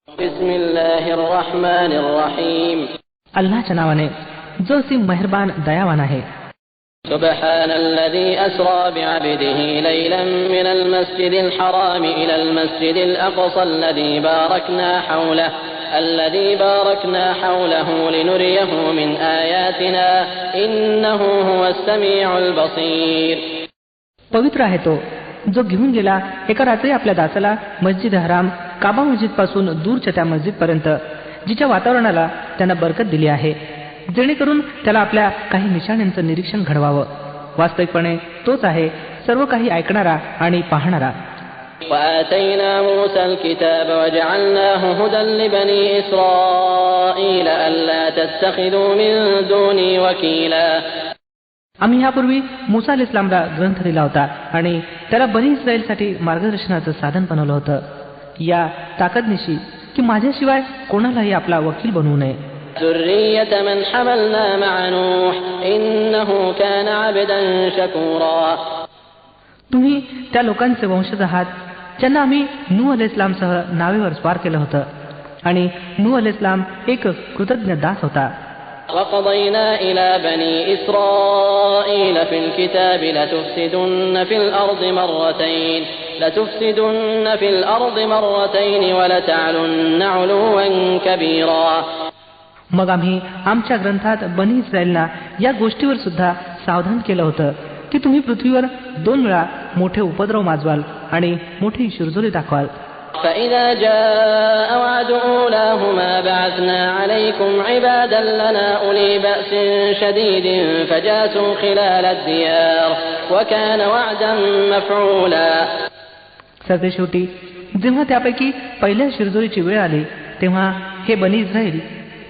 बिस्मिल्लाहिर रहमानिर रहीम. अल्लाहच्या नावाने जो असीम मेहरबान दयावान आहे. सुब्हानल्लज़ी अस्रा बिअब्दिही लैलन मिनल मस्जिदिल हराम इलल मस्जिदिल अक़सल्लज़ी बारकना हौलहू लिनुरियहू मिन आयातिना इन्नहू हुवस समीउल बसीर. पवित्र आहे तो जो घेऊन गेला एका रात्री आपल्या दासाला मस्जिद हराम काबा मस्जिद पासून दूरच्या त्या मस्जिद पर्यंत, जिच्या वातावरणाला त्यानं बरकत दिली आहे, जेणेकरून त्याला आपल्या काही निशाण्यांचं निरीक्षण घडवावं. वास्तविकपणे तोच आहे सर्व काही ऐकणारा आणि पाहणारा. وآتينا موسى الكتاب وجعلناه هدى لبني إسرائيل ألا تتخذوا من دوني وكيلا. आम्ही यापूर्वी मुसा अलैहिस सलामला ग्रंथ दिला होता आणि त्याला बनी इस्रायलसाठी मार्गदर्शनाचं साधन बनवलं होतं, या ताकदनिशी की माझ्याशिवाय कोणालाही आपला वकील बनवू नये. ذرية من حملنا مع نوح إنه كان عبدا شكورا. तुम्ही त्या लोकांचे वंशज आहात ज्यांना आम्ही नूह अलैहिस सलामसह नावेवर स्वार केलं होतं, आणि नूह अलैहिस सलाम एक कृतज्ञ दास होता. وقضينا إلى بني إسرائيل في الكتاب لتفسدن في الأرض مرتين ولتعلن علوا كبيرا. मग आम्ही आमच्या ग्रंथात बनी इस्रायलना या गोष्टीवर सुद्धा सावधान केलं होतं की तुम्ही पृथ्वीवर 2 वेळा मोठे उपद्रव माजवाल आणि मोठी शिरजोरी दाखवाल. فإذا جاء وعد أولاهما بعثنا عليكم عبادا لنا أولي بأس شديد فجاسوا خلال الديار وكان وعدا مفعولا. सरतेशेवटी जेव्हा त्यापैकी पहिल्या शिरजोरीची वेळ आली तेव्हा हे बनी इस्रायल,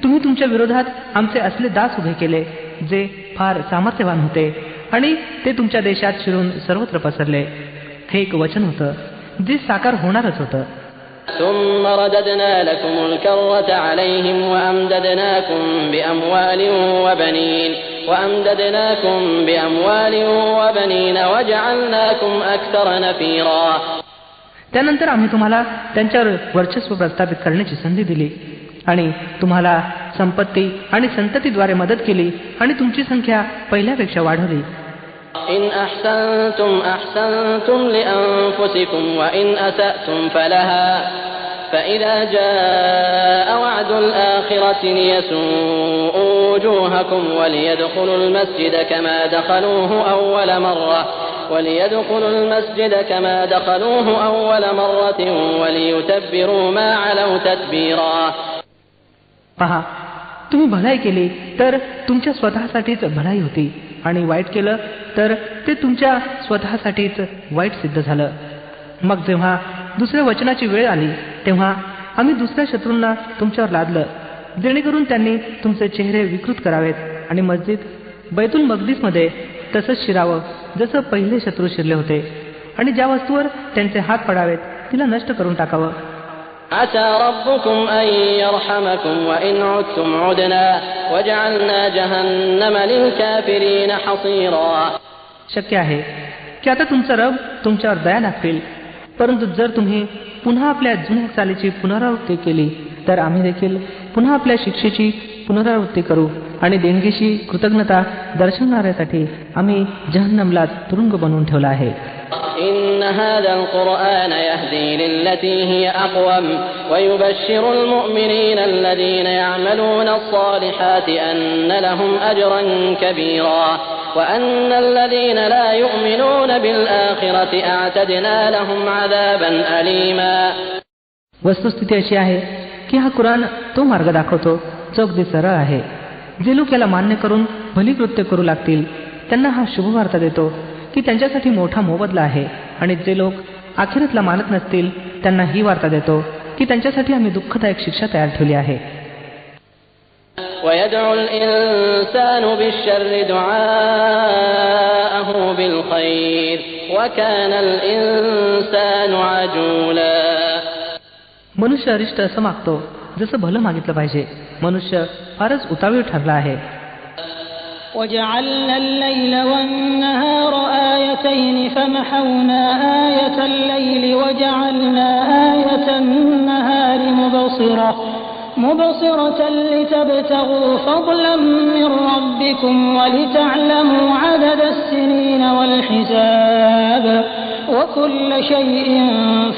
तुम्ही तुमच्या विरोधात आमचे असले दास उभे केले जे फार सामर्थ्यवान होते आणि ते तुमच्या देशात शिरून सर्वत्र पसरले. हे एक वचन होतं जे साकार होणारच होतं. ثم رددنا لكم الكرة عليهم وأمددناكم بأموال وبنين وجعلناكم أكثر نفيرا. त्यानंतर आम्ही तुम्हाला त्यांच्यावर वर्चस्व प्रस्थापित करण्याची संधी दिली आणि तुम्हाला संपत्ती आणि संततीद्वारे मदत केली आणि तुमची संख्या पहिल्यापेक्षा वाढवली. إن أحسنتم أحسنتم لأنفسكم وإن أسأتم فلها فإذا جاء وعد الآخرة ليسوءوا وجوهكم وليدخلوا المسجد كما دخلوه أول مرة وليتبروا ما علوا تتبيرا. पहा, तुम्ही भलाई केली तर तुमच्या स्वतःसाठीच भलाई होती आणि वाईट केलं तर ते तुमच्या स्वतःसाठीच वाईट सिद्ध झालं. मग जेव्हा दुसऱ्या वचनाची वेळ आली तेव्हा आम्ही दुसऱ्या शत्रूंना तुमच्यावर लादलं, जेणेकरून त्यांनी तुमचे चेहरे विकृत करावेत आणि मस्जिद बैतुल मक्दिसमध्ये तसंच शिरावं जसं पहिले शत्रू शिरले होते, आणि ज्या वस्तूवर त्यांचे हात पडावेत तिला नष्ट करून टाकावं. عسى ربكم أن يرحمكم وإن عدتم عدنا وجعلنا جهنم للكافرين حصيرا. शक्य आहे की आता तुमचा रब तुमच्यावर दया दाखवेल, परंतु जर तुम्ही पुन्हा आपल्या जुन्या चालीची पुनरावृत्ती केली तर आम्ही देखील पुन्हा आपल्या शिक्षेची पुनरावृत्ती करू आणि देणगीशी कृतज्ञता दर्शवणाऱ्यासाठी आम्ही जहन्नमला तुरुंग बनवून ठेवला आहे. إن هذا القرآن يهدي للتي هي أقوم ويبشر المؤمنين الذين يعملون الصالحات أن لهم أجرا كبيرا وأن الذين لا يؤمنون بالآخرة أعتدنا لهم عذابا أليما. वस्तुस्थिती अशी आहे की हा कुराण तो मार्ग दाखवतो जो अगदी सरळ आहे. जे लोक याला मान्य करून भली कृत्य करू लागतील त्यांना हा शुभवार्ता देतो की त्यांच्यासाठी मोठा मोबदला आहे, आणि जे लोक आखिरतला मानत नसतील त्यांना ही वार्ता देतो की त्यांच्यासाठी आम्ही दुःखदायक शिक्षा तयार ठेवली आहे. ويدعو الإنسان بالشر دعاءه بالخير وكان الإنسان عجولا. मनुष्य अरिष्ट असं मागतो जसं भलं मागितलं पाहिजे. मनुष्य फारच उतावीळ ठरला आहे. وجعلنا الليل والنهار آيتين فمحونا آية الليل وجعلنا آية النهار مبصرة لتبتغوا فضلا من ربكم ولتعلموا عدد السنين والحساب وكل شيء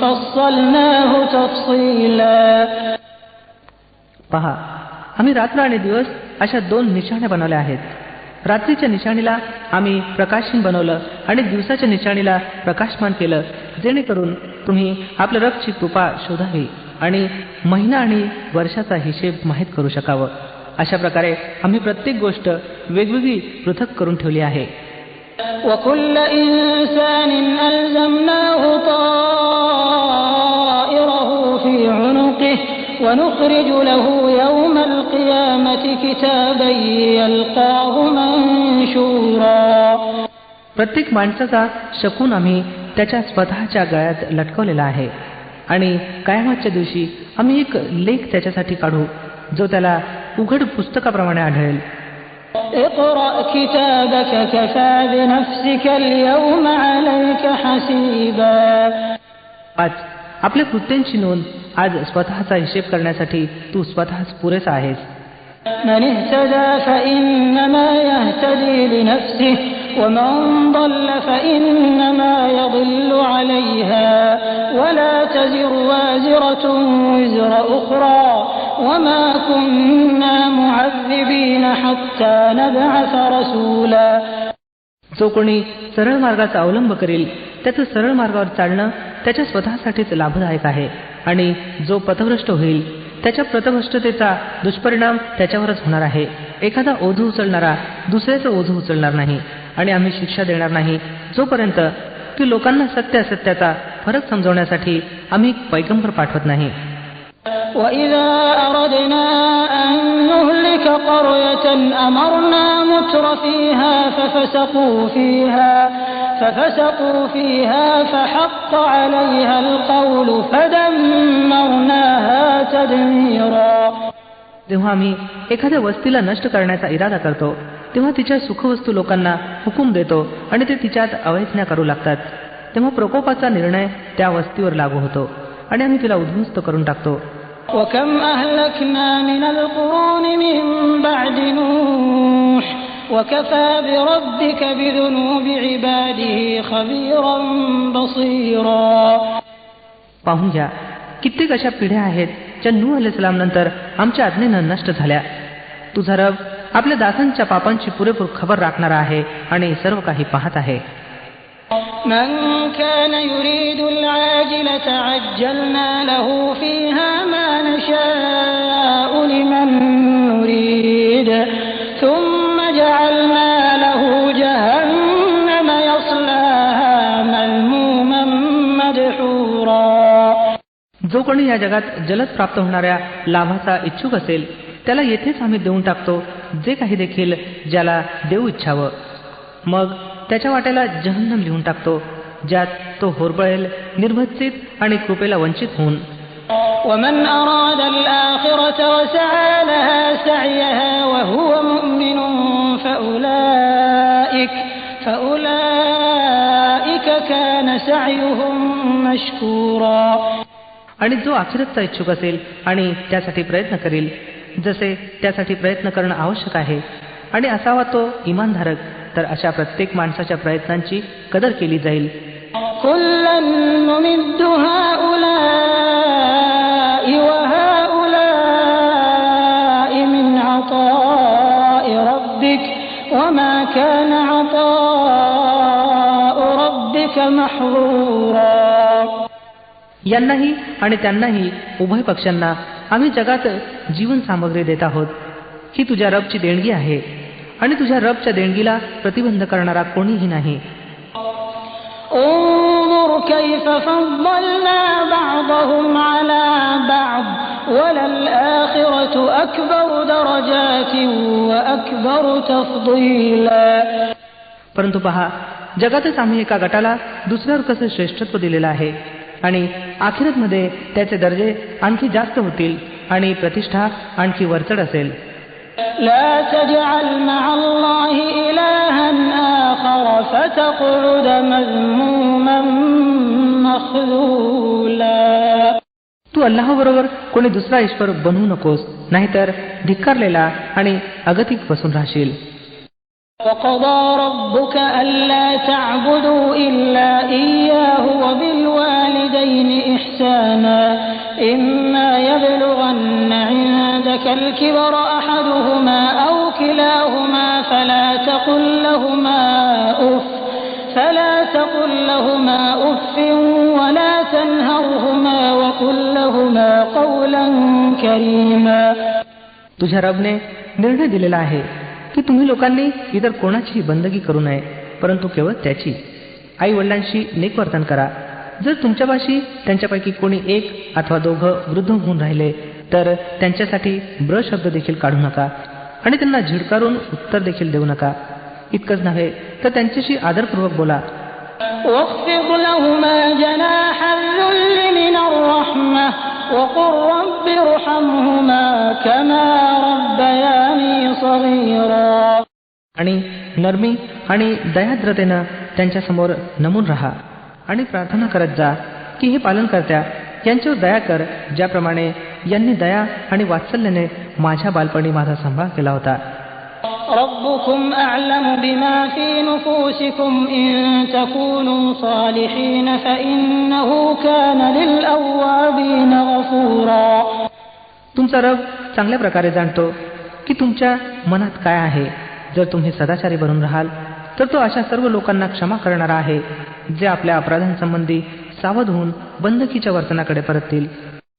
فصلناه تفصيلا. पहा, आम्ही रात्र आणि दिवस अशा 2 निशाण्या बनवल्या आहेत. रात्रीच्या निशाणीला आम्ही प्रकाशहीन बनवलं आणि दिवसाच्या निशाणीला प्रकाशमान केलं, जेणेकरून तुम्ही आपल्या रबची कृपा शोधावी आणि महिना आणि वर्षाचा हिशेब माहीत करू शकावं. अशा प्रकारे आम्ही प्रत्येक गोष्ट वेगवेगळी पृथक करून ठेवली आहे. وَكُلَّ إِنسَانٍ أَلْزَمْنَاهُ طَائِرَهُ فِي عُنُقِهِ وَنُخْرِجُ لَهُ يَوْمَ الْقِيَامَةِ كِتَابًا يَلْقَاهُ مَنشُورًا. प्रत्येक माणसाचा शकून आम्ही त्याच्या स्वतःच्या गळ्यात लटकवलेला आहे आणि कयामतच्या दिवशी आम्ही एक लेख त्याच्यासाठी काढू, जो त्याला उघड पुस्तकाप्रमाणे आढळेल. اقرأ كتابك كفى بنفسك اليوم عليك حسيبا. आज आपल्या कृत्यांची नोंद आज स्वतःचा हिशेब करण्यासाठी तू स्वतःच पुरेसा आहेस. من اهتدى فإنما يهتدي لنفسه ومن ضل فإنما يضل عليها ولا تزر وازرة وزر أخرى وما كنا معذبين حتى نبعث رسولا. जो कोणी सरळ मार्गाचा अवलंब करेल त्याचं सरळ मार्गावर चालणं त्याच्या स्वतःसाठीच लाभदायक आहे आणि जो पथभ्रष्ट होईल त्याच्या पथभ्रष्टतेचा दुष्परिणाम त्याच्यावरच होणार आहे. एखादा ओझं उचलणारा दुसऱ्याचं ओझं उचलणार नाही आणि आम्ही शिक्षा देणार नाही जोपर्यंत की लोकांना सत्य असत्याचा फरक समजवण्यासाठी आम्ही पैगंबर पाठवत नाही. وَإِذَا أَرَدْنَا أَن نُّهْلِكَ قَرْيَةً أَمَرْنَا مُتْرَ فِيهَا فَفَسَقُوا فِيهَا فَحَقَّ عَلَيْهَا الْقَوْلُ فَدَمَّرْنَاهَا تَدْمِيرًا. जेव्हा आम्ही एखाद्या वस्तीला नष्ट करण्याचा इरादा करतो तेव्हा तिच्या सुखवस्तू लोकांना हुकूम देतो आणि ते तिच्यात अवैज्ञा करू लागतात. तेव्हा प्रकोपाचा निर्णय त्या वस्तीवर लागू होतो आणि आम्ही तिला उद्ध्वस्त करून टाकतो. وَكَمْ أَهْلَكْنَا مِنَ الْقُرُونِ مِنْ بَعْدِ نُوحٍ وَكَفَى بِرَبِّكَ بِذُنُوبِ عِبَادِهِ خَبِيرًا بَصِيرًا. पाहून घ्या, कित्येक अशा पिढ्या आहेत ज्या नूह अलैहिस्सलाम नंतर आमच्या आज्ञेनं नष्ट झाल्या. तुझा रब आपल्या दासांच्या पापांची पुरेपूर खबर राखणारा आहे आणि सर्व काही पाहत आहे. من كان يريد العاجلة عجلنا له فيها ما نشاء لمن نريد ثم جعلنا له جهنم يصلاها مذموما مدحورا. जो कोणी या जगात जलद प्राप्त होणाऱ्या लाभाचा इच्छुक असेल त्याला येथेच आम्ही देऊन टाकतो जे काही देखील ज्याला देऊ इच्छावं. मग त्याच्या वाट्याला जहन्नम लिहून टाकतो ज्यात तो होरबळेल, निर्भत्सित आणि कृपेला वंचित होऊन. ومن أراد الآخرة وسعى لها سعيها وهو مؤمن فأولئك كان سعيهم مشكورا. आणि जो आखिरतचा इच्छुक असेल आणि त्यासाठी प्रयत्न करेल जसे त्यासाठी प्रयत्न करणं आवश्यक आहे आणि असावा तो इमानधारक, तर अशा प्रत्येक माणसाच्या प्रयत्नांची कदर केली जाईल. كُلًّا نُّمِدُّ هَٰؤُلَاءِ وَهَٰؤُلَاءِ مِنْ عَطَاءِ رَبِّكَ وَمَا كَانَ عَطَاءُ رَبِّكَ مَحْظُورًا. यांनाही आणि त्यांनाही उभय पक्षांना आम्ही जगात जीवन सामग्री देत आहोत. ही तुझ्या रबची देणगी आहे आणि तुझ्या रबच्या देणगीला प्रतिबंध करणारा कोणीही नाही. انظر كيف فضلنا بعضهم على بعض وللآخرة أكبر درجات وأكبر تفضيلا. परंतु पहा, जगातच आम्ही एका गटाला दुसऱ्यावर कसं श्रेष्ठत्व दिलेलं आहे आणि आखिरतमध्ये त्याचे दर्जे आणखी जास्त होतील आणि प्रतिष्ठा आणखी वरचढ असेल. لا تجعل مع الله إلها آخر فتقعد مذموما مخذولا. तू अल्लाहबरोबर कोणी दुसरा ईश्वर बनवू नकोस, नाहीतर धिक्कारलेला आणि अगतिक बसून राहशील. وقضى ربك ألا تعبدوا إلا إياه وبالوالدين إحسانا إما يبلغن عندك الكبر أحدهما أو كلاهما فلا تقل لهما أف ولا تنهرهما وقل لهما قولا كريما. तुझ्या रबने निर्णय दिलेला आहे की तुम्ही लोकांनी इतर कोणाचीही बंदगी करू नये, परंतु केवळ त्याची. आई वडिलांशी नेक वर्तन करा. जर तुमच्यापाशी त्यांच्यापैकी कोणी एक अथवा दोघं वृद्ध होऊन राहिले तर त्यांच्यासाठी ब्र शब्द देखील काढू नका आणि त्यांना झिडकारून उत्तर देखील देऊ नका. इतकंच नव्हे तर त्यांच्याशी आदरपूर्वक बोला. واخفض لهما جناح الذل من الرحمة وقل رب ارحمهما كما ربياني صغيرا. आणि नरमी आणि दयाद्रतेनं त्यांच्यासमोर नमून राहा आणि प्रार्थना करत जा की हे पालनकर्त्या, यांच्यावर दया कर ज्याप्रमाणे यांनी दया आणि वात्सल्याने माझ्या बालपणी माझा सांभाळ केला होता. ربكم أعلم بما في نفوسكم إن تكونوا صالحين فإنه كان للأوابين غفورا. तुमचा रब चांगल्या प्रकारे जाणतो की तुमच्या मनात काय आहे. जर तुम्ही सदाचारी बनून राहाल तर तो अशा सर्व लोकांना क्षमा करणारा आहे जे आपल्या अपराधांसंबंधी सावध होऊन बंदकीच्या वर्तनाकडे परततील.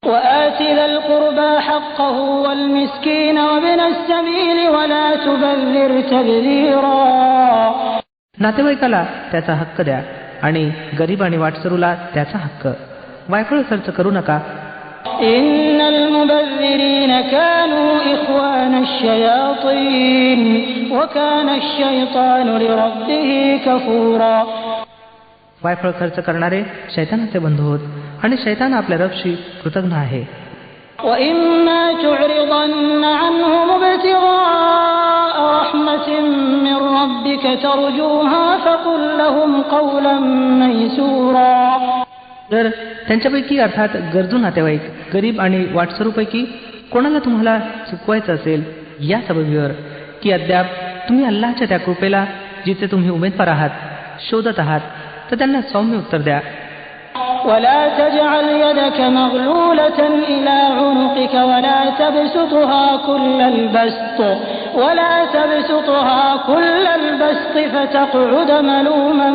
وآت ذا القربى حقه والمسكين وابن السبيل ولا تبذر تبذيرا. नातेवाईकाला त्याचा हक्क द्या आणि गरीब आणि वाटसरूला त्याचा हक्क. वायफळ खर्च करू नका. إن المبذرين كانوا إخوان الشياطين وكان الشيطان لربه كفورا. वायफळ खर्च करणारे शैतानाचे बंधू होत आणि शैतान आपल्या रबशी कृतज्ञ आहे. وإما تعرضن عنهم ابتغاء رحمة من ربك ترجوها فقل لهم قولا ميسورا. जर त्यांच्यापैकी अर्थात गरजू नातेवाईक, गरीब आणि वाटसरूपैकी कोणाला तुम्हाला चुकवायचं असेल या सबबीवर की अद्याप तुम्ही अल्लाहच्या त्या कृपेला जिचे तुम्ही उमेदवार आहात शोधत आहात तर त्यांना सौम्य उत्तर द्या. ولا تجعل يدك مغلولة إلى عنقك ولا تبسطها كل البسط فتقعد ملوما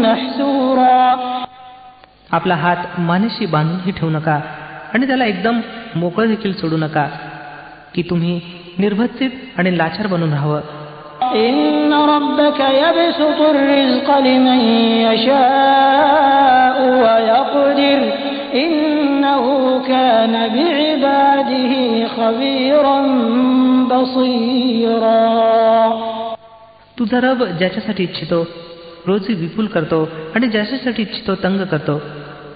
محسورا. आपला हात मानेशी बांधूनही ठेवू नका आणि त्याला एकदम मोकळं देखील सोडू नका की तुम्ही निर्भत्सित आणि लाचार बनून राहावं. إن ربك يبسط الرزق لمن يشاء ويقدر إنه كان بعباده خبيرا بصيرا. तुझा रब ज्याच्यासाठी इच्छितो रोजी विपुल करतो आणि ज्याच्यासाठी इच्छितो तंग करतो.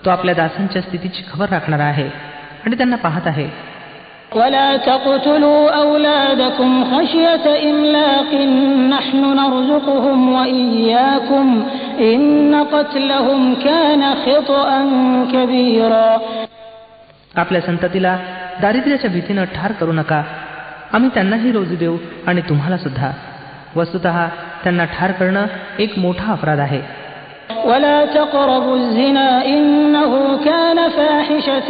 तो आपल्या दासांच्या स्थितीची खबर राखणारा आहे आणि त्यांना पाहत आहे. ولا تقتلوا أولادكم خشية إملاق نحن نرزقهم وإياكم إن قتلهم كان خطأ كبيرا. आपल्या संततीला दारिद्र्याच्या भीतीनं ठार करू नका. आम्ही त्यांनाही रोजी देऊ आणि तुम्हाला सुद्धा. वस्तुतः त्यांना ठार करणं एक मोठा अपराध आहे. ولا تقربوا الزنا إنه كان فاحشة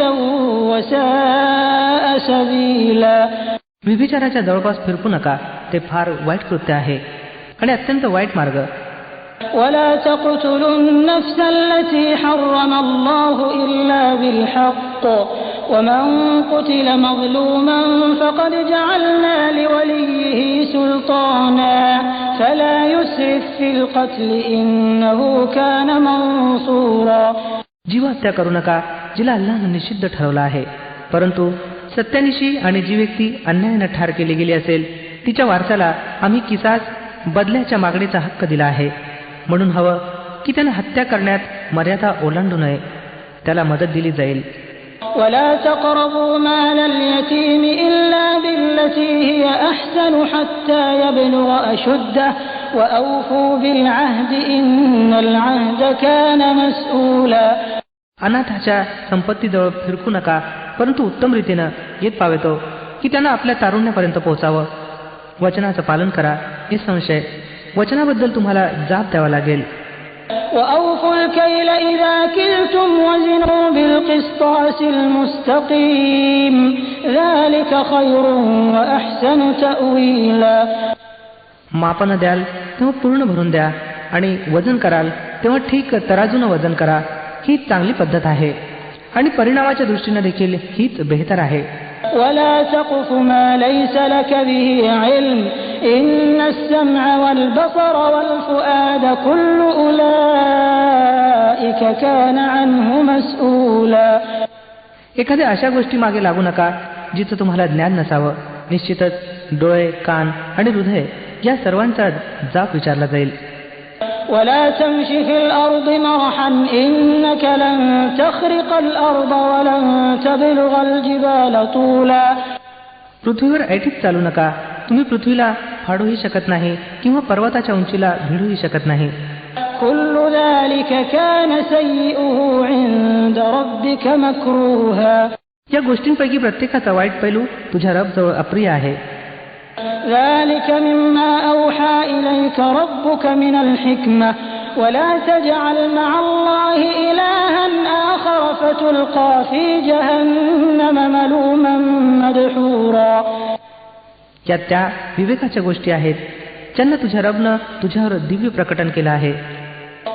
وساء سبيلا. व्यभिचाराच्या जवळपास फिरकू नका. ते फार वाईट कृत्य आहे आणि अत्यंत वाईट मार्ग. ولا تقتلوا النفس التي حرم الله إلا بالحق ومن قتل مظلوما فقد جعلنا لوليه سلطانا فلا يسرف في القتل إنه كان منصورا. जीवहत्या करू नका जिला अल्लाहनं निषिद्ध ठरवलं आहे, परंतु सत्यानिशी आणि जी व्यक्ती अन्यायानं ठार केली गेली असेल तिच्या वारसाला आम्ही किसास बदल्याच्या मागणीचा हक्क दिला आहे. म्हणून हवं की त्यानं हत्या करण्यात मर्यादा ओलांडू नये. त्याला मदत दिली जाईल. ولا تقربوا مال اليتيم إلا بالتي التي هي أحسن حتى يبلغ أشده وأوفوا بالعهد إن العهد كان مسؤولا. अनाथाच्या संपत्तीजवळ फिरकू नका, परंतु उत्तम रीतीनं येत पावेतो की त्यांना आपल्या तारुण्यापर्यंत पोहोचावं. वचनाचं पालन करा, निसंशय वचनाबद्दल तुम्हाला जाब द्यावा लागेल. وأوفوا الكيل إذا كلتم وزنوا بالقسطاس المستقيم ذلك خير وأحسن تأويلا. मापन द्याल तेव्हा पूर्ण भरून द्या आणि वजन कराल तेव्हा ठीक तराजून वजन करा. ही चांगली पद्धत आहे आणि परिणामाच्या दृष्टीने देखील हीच बेहतर आहे. ولا تقف ما ليس لك به علم إن السمع والبصر والفؤاد كل أولئك كان عنه مسؤولا. एखाद्या अशा गोष्टी मागे लागू नका जिचं तुम्हाला ज्ञान नसावं. निश्चितच डोळे, कान आणि हृदय या सर्वांचा जाब विचारला जाईल. ولا تمش في الأرض مرحا إنك لن تخرق الأرض ولن تبلغ الجبال طولا. पृथ्वीवर ऐटीत चालू नका. तुम्ही पृथ्वीला फाडूही शकत नाही किंवा पर्वताच्या उंचीला भिडूही शकत नाही. كل ذلك كان سيئه عند ربك مكروها. या गोष्टींपैकी प्रत्येकाचा वाईट पैलू तुझ्या रब जवळ अप्रिय आहे. ذلك مما أوحى إليك ربك من الحكمة ولا تجعل مع الله إلها آخر فتلقى في جهنم ملوما مدحورا. या त्या विवेकाच्या गोष्टी आहेत ज्यांना तुझ्या रबनं तुझ्यावर दिव्य प्रकटन केलं आहे.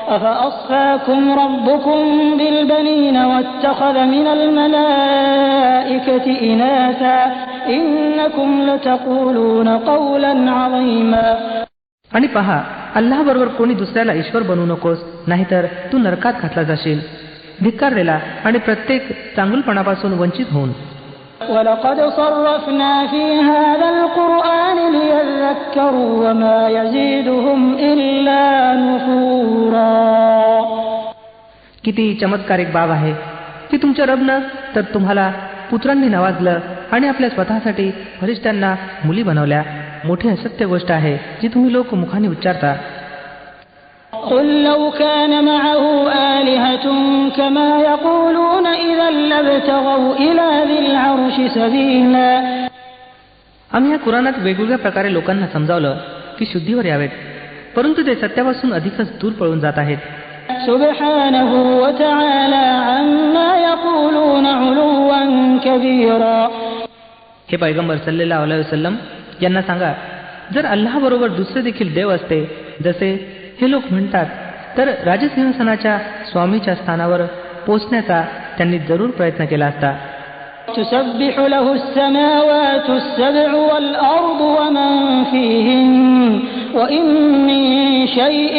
أفأصفاكم ربكم بالبنين واتخذ من الملائكة إناثا إنكم لتقولون قولا عظيما. आणि पहा, अल्लाहबरोबर कोणी दुसऱ्याला ईश्वर बनवू नकोस, नाहीतर तू नरकात घातला जाशील. धिक्कारलेला आणि प्रत्येक चांगुलपणापासून वंचित होऊन. ولقد صرفنا في هذا القرآن ليذكروا وما يزيدهم إلا نفورا. किती चमत्कारिक बाब आहे की तुमच्या रबनं तर तुम्हाला पुत्रांनी नवाजलं आणि आपल्या स्वतःसाठी फरिश्त्यांना मुली बनवल्या. मोठी असत्य गोष्ट आहे जी तुम्ही लोक मुखाने उच्चारता. قل لو كان معه آلهة كما يقولون إذا لابتغوا إلى ذي العرش سبيلا. आम्ही या कुराणात वेगवेगळ्या प्रकारे लोकांना समजावलं की शुद्धीवर यावेत, परंतु ते सत्यापासून अधिकच दूर पळून जात आहेत. سبحانه وتعالى عما يقولون علوا كبيرا. हे पैगंबर सल्लल्लाहु अलैहि वसल्लम यांना सांगा, जर अल्लाहबरोबर दुसरे देखील देव असते जसे हे लोक म्हणतात, तर राजसिंहासनाच्या स्वामीच्या स्थानावर पोचण्याचा त्यांनी जरूर प्रयत्न केला असता. تسبح له السماوات السبع والأرض ومن فيهن وإن من شيء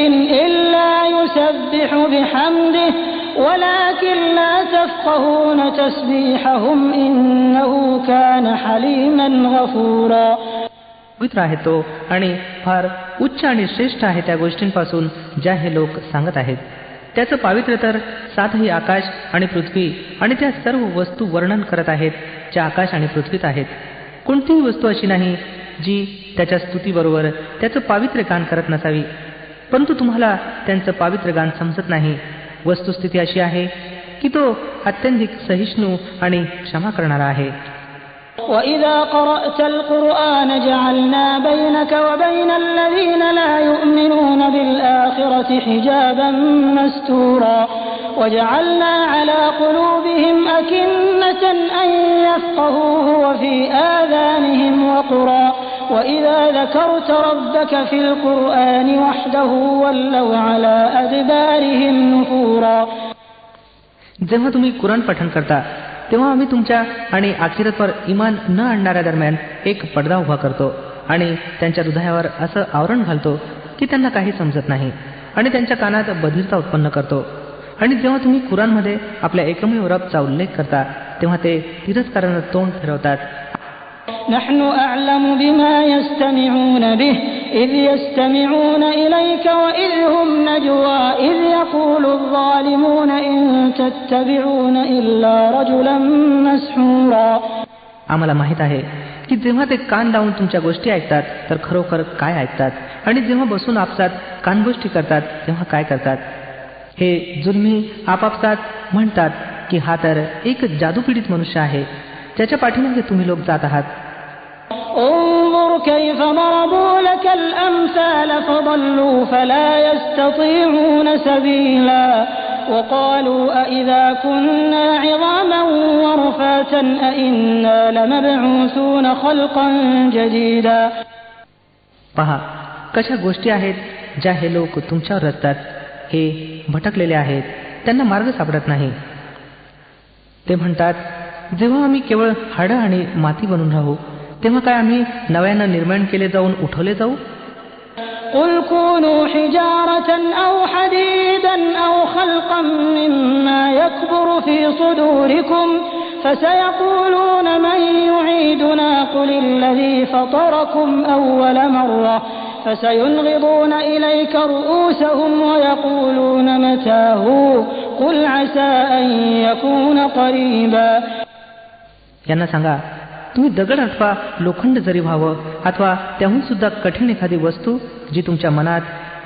إلا يسبح بحمده ولكن لا تفقهون تسبيحهم إنه كان حليما غفورا. पवित्र आहे तो आणि फार उच्च आणि श्रेष्ठ आहे त्या गोष्टींपासून ज्या हे लोक सांगत आहेत. त्याचं पावित्र्य तर सातही आकाश आणि पृथ्वी आणि त्या सर्व वस्तू वर्णन करत आहेत ज्या आकाश आणि पृथ्वीत आहेत. कोणतीही वस्तू अशी नाही जी त्याच्या स्तुतीबरोबर त्याचं पावित्र्य गान करत नसावी, परंतु तुम्हाला त्यांचं पावित्र्य गान समजत नाही. वस्तुस्थिती अशी आहे की तो अत्यंतिक सहिष्णू आणि क्षमा करणारा आहे. وَإِذَا قَرَأْتَ الْقُرْآنَ جَعَلْنَا بَيْنَكَ وَبَيْنَ الَّذِينَ لَا يُؤْمِنُونَ بِالْآخِرَةِ حِجَابًا مَسْتُورًا وَجَعَلْنَا عَلَى قُلُوبِهِمْ أَكِنَّةً أَن يَفْقَهُوهُ وَفِي آذَانِهِمْ وَقْرًا وَإِذَا ذَكَرْتَ رَبَّكَ فِي الْقُرْآنِ وَحْدَهُ وَلَّوْا عَلَى أَدْبَارِهِمْ نُفُورًا. जेव्हा तुम्ही कुराण पठण करता तेव्हा आम्ही तुमच्या आणि आखिरतवर इमान न आणणाऱ्या दरम्यान एक पडदा उभा करतो आणि त्यांच्या हृदयावर असं आवरण घालतो की त्यांना काही समजत नाही आणि त्यांच्या कानात बधिरता उत्पन्न करतो. आणि जेव्हा तुम्ही कुराणमध्ये आपल्या एकमेव रबचा उल्लेख करता तेव्हा ते तिरस्कारानं तोंड फिरवतात. نحن أعلم بما يستمعون به إذ يستمعون إليك وإذ هم نجوى إذ يقول الظالمون إن تتبعون إلا رجلا مسحورا. आम्हाला माहित आहे की जेव्हा ते कान लावून तुमच्या गोष्टी ऐकतात तर खरोखर काय ऐकतात, आणि जेव्हा बसून आपसात कानगोष्टी करतात तेव्हा काय करतात. हे जुलमी आपापसात म्हणतात की हा तर एक जादूपीडित मनुष्य आहे, ज्याच्या पाठीमागे तुम्ही लोक जात आहात. انظر كيف ضربوا لك الأمثال فضلوا فلا يستطيعون سبيلا وقالوا أإذا كنا عظاما ورفاتا أإنا لمبعوثون خلقا جديدا. पहा कशा गोष्टी आहेत ज्या हे लोक तुमच्यावर रचतात. हे भटकलेले आहेत, त्यांना मार्ग सापडत नाही. ते म्हणतात, जेव्हा आम्ही केवळ हाडं आणि माती बनून राहू तेव्हा काय आम्ही नव्यानं निर्माण केले जाऊन उठवले जाऊ. قل كونوا حجارة أو حديدا أو خلقا مما يكبر في صدوركم فسيقولون من يعيدنا قل الذي فطركم أول مرة فسينغضون إليك رؤوسهم ويقولون متى هو قل عسى أن يكون قريبا. यांना सांगा, तुम्ही दगड अथवा लोखंड जरी व्हावं अथवा त्याहून सुद्धा कठीण एखादी वस्तू जी तुमच्या मनात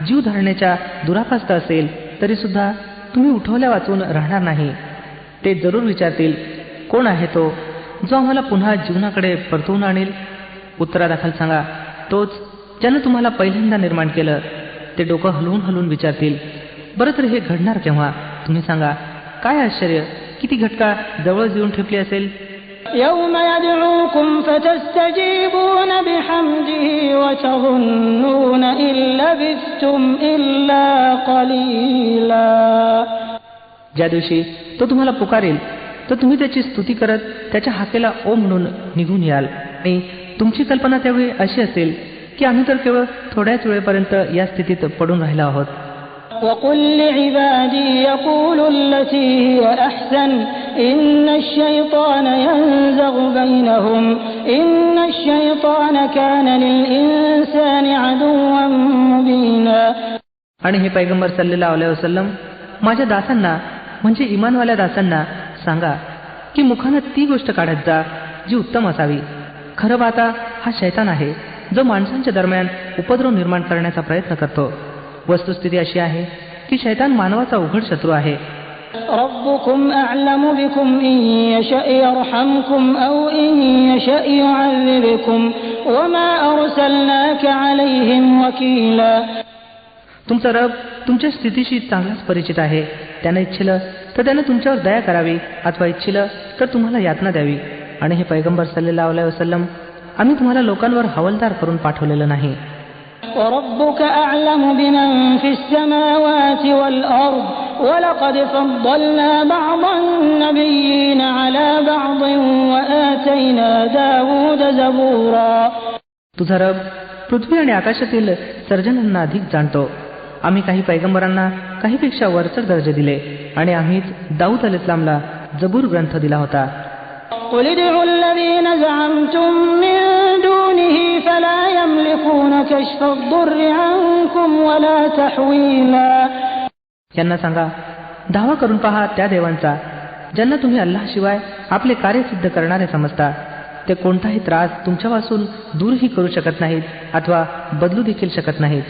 जीव धरण्याच्या दुरापास्त असेल तरी सुद्धा तुम्ही उठवल्या वाचून राहणार नाही. ते जरूर विचारतील, कोण आहे तो जो आम्हाला पुन्हा जीवनाकडे परतवून आणेल. उत्तरादाखल सांगा, तोच ज्यानं तुम्हाला पहिल्यांदा निर्माण केलं. ते डोकं हलवून हलवून विचारतील, बरं तर हे घडणार केव्हा. तुम्ही सांगा, काय आश्चर्य, किती घटका जवळ येऊन ठेपली असेल. يوم يدعوكم فتستجيبون بحمده وتظنون إن لبثتم إلا قليلا. ज्या दिवशी तो तुम्हाला पुकारेल तर तुम्ही त्याची स्तुती करत त्याच्या हाकेला ओ म्हणून निघून याल, आणि तुमची कल्पना त्यावेळी अशी असेल की आम्ही तर केवळ थोड्याच वेळेपर्यंत या स्थितीत पडून राहिलो आहोत. وقل لعبادي يقولوا التي هي أحسن إن الشيطان ينزغ بينهم إن الشيطان كان للإنسان عدوا مبينا. आणि हे पैगंबर सल्लल्लाहु अलैहि वसल्लम माझ्या दासांना म्हणजे इमानवाल्या दासांना सांगा की मुखानं ती गोष्ट काढत जा जी उत्तम असावी. खरं पाहता हा शैतान आहे जो माणसांच्या दरम्यान उपद्रव निर्माण करण्याचा प्रयत्न करतो. वस्तुस्थिती अशी आहे की शैतान मानवाचा उघड शत्रू आहे. ربكم أعلم بكم إن يشأ يرحمكم أو إن يشأ يعذبكم وما أرسلناك عليهم وكيلا. तुमचा रब तुमच्या स्थितीशी चांगलाच परिचित आहे. त्याने इच्छिलं तर त्याने तुमच्यावर दया करावी अथवा इच्छिलं तर तुम्हाला यातना द्यावी. आणि हे पैगंबर सल्लल्लाहु अलैहि वसल्लम आम्ही तुम्हाला लोकांवर हवालदार करून पाठवलेलं नाही. وربك أعلم بمن في السماوات والأرض ولقد فضلنا بعض النبيين على بعض وآتينا داود زبورا. तुझा रब पृथ्वी आणि आकाशातील सर्जनांना अधिक जाणतो. आम्ही काही पैगंबरांना काहीपेक्षा वरचढ दर्जे दिले आणि आम्हीच दाऊद अलैहिस्सलामला जबूर ग्रंथ दिला होता. قل ادعوا الذين زعمتم من دونه فلا يملكون كشف الضر عنكم ولا تحويلا. यांना सांगा, दावा करून पहा त्या देवांचा ज्यांना तुम्ही अल्लाहशिवाय आपले कार्य सिद्ध करणारे समजता. ते कोणताही त्रास तुमच्यापासून दूरही करू शकत नाहीत अथवा बदलू देखील शकत नाहीत.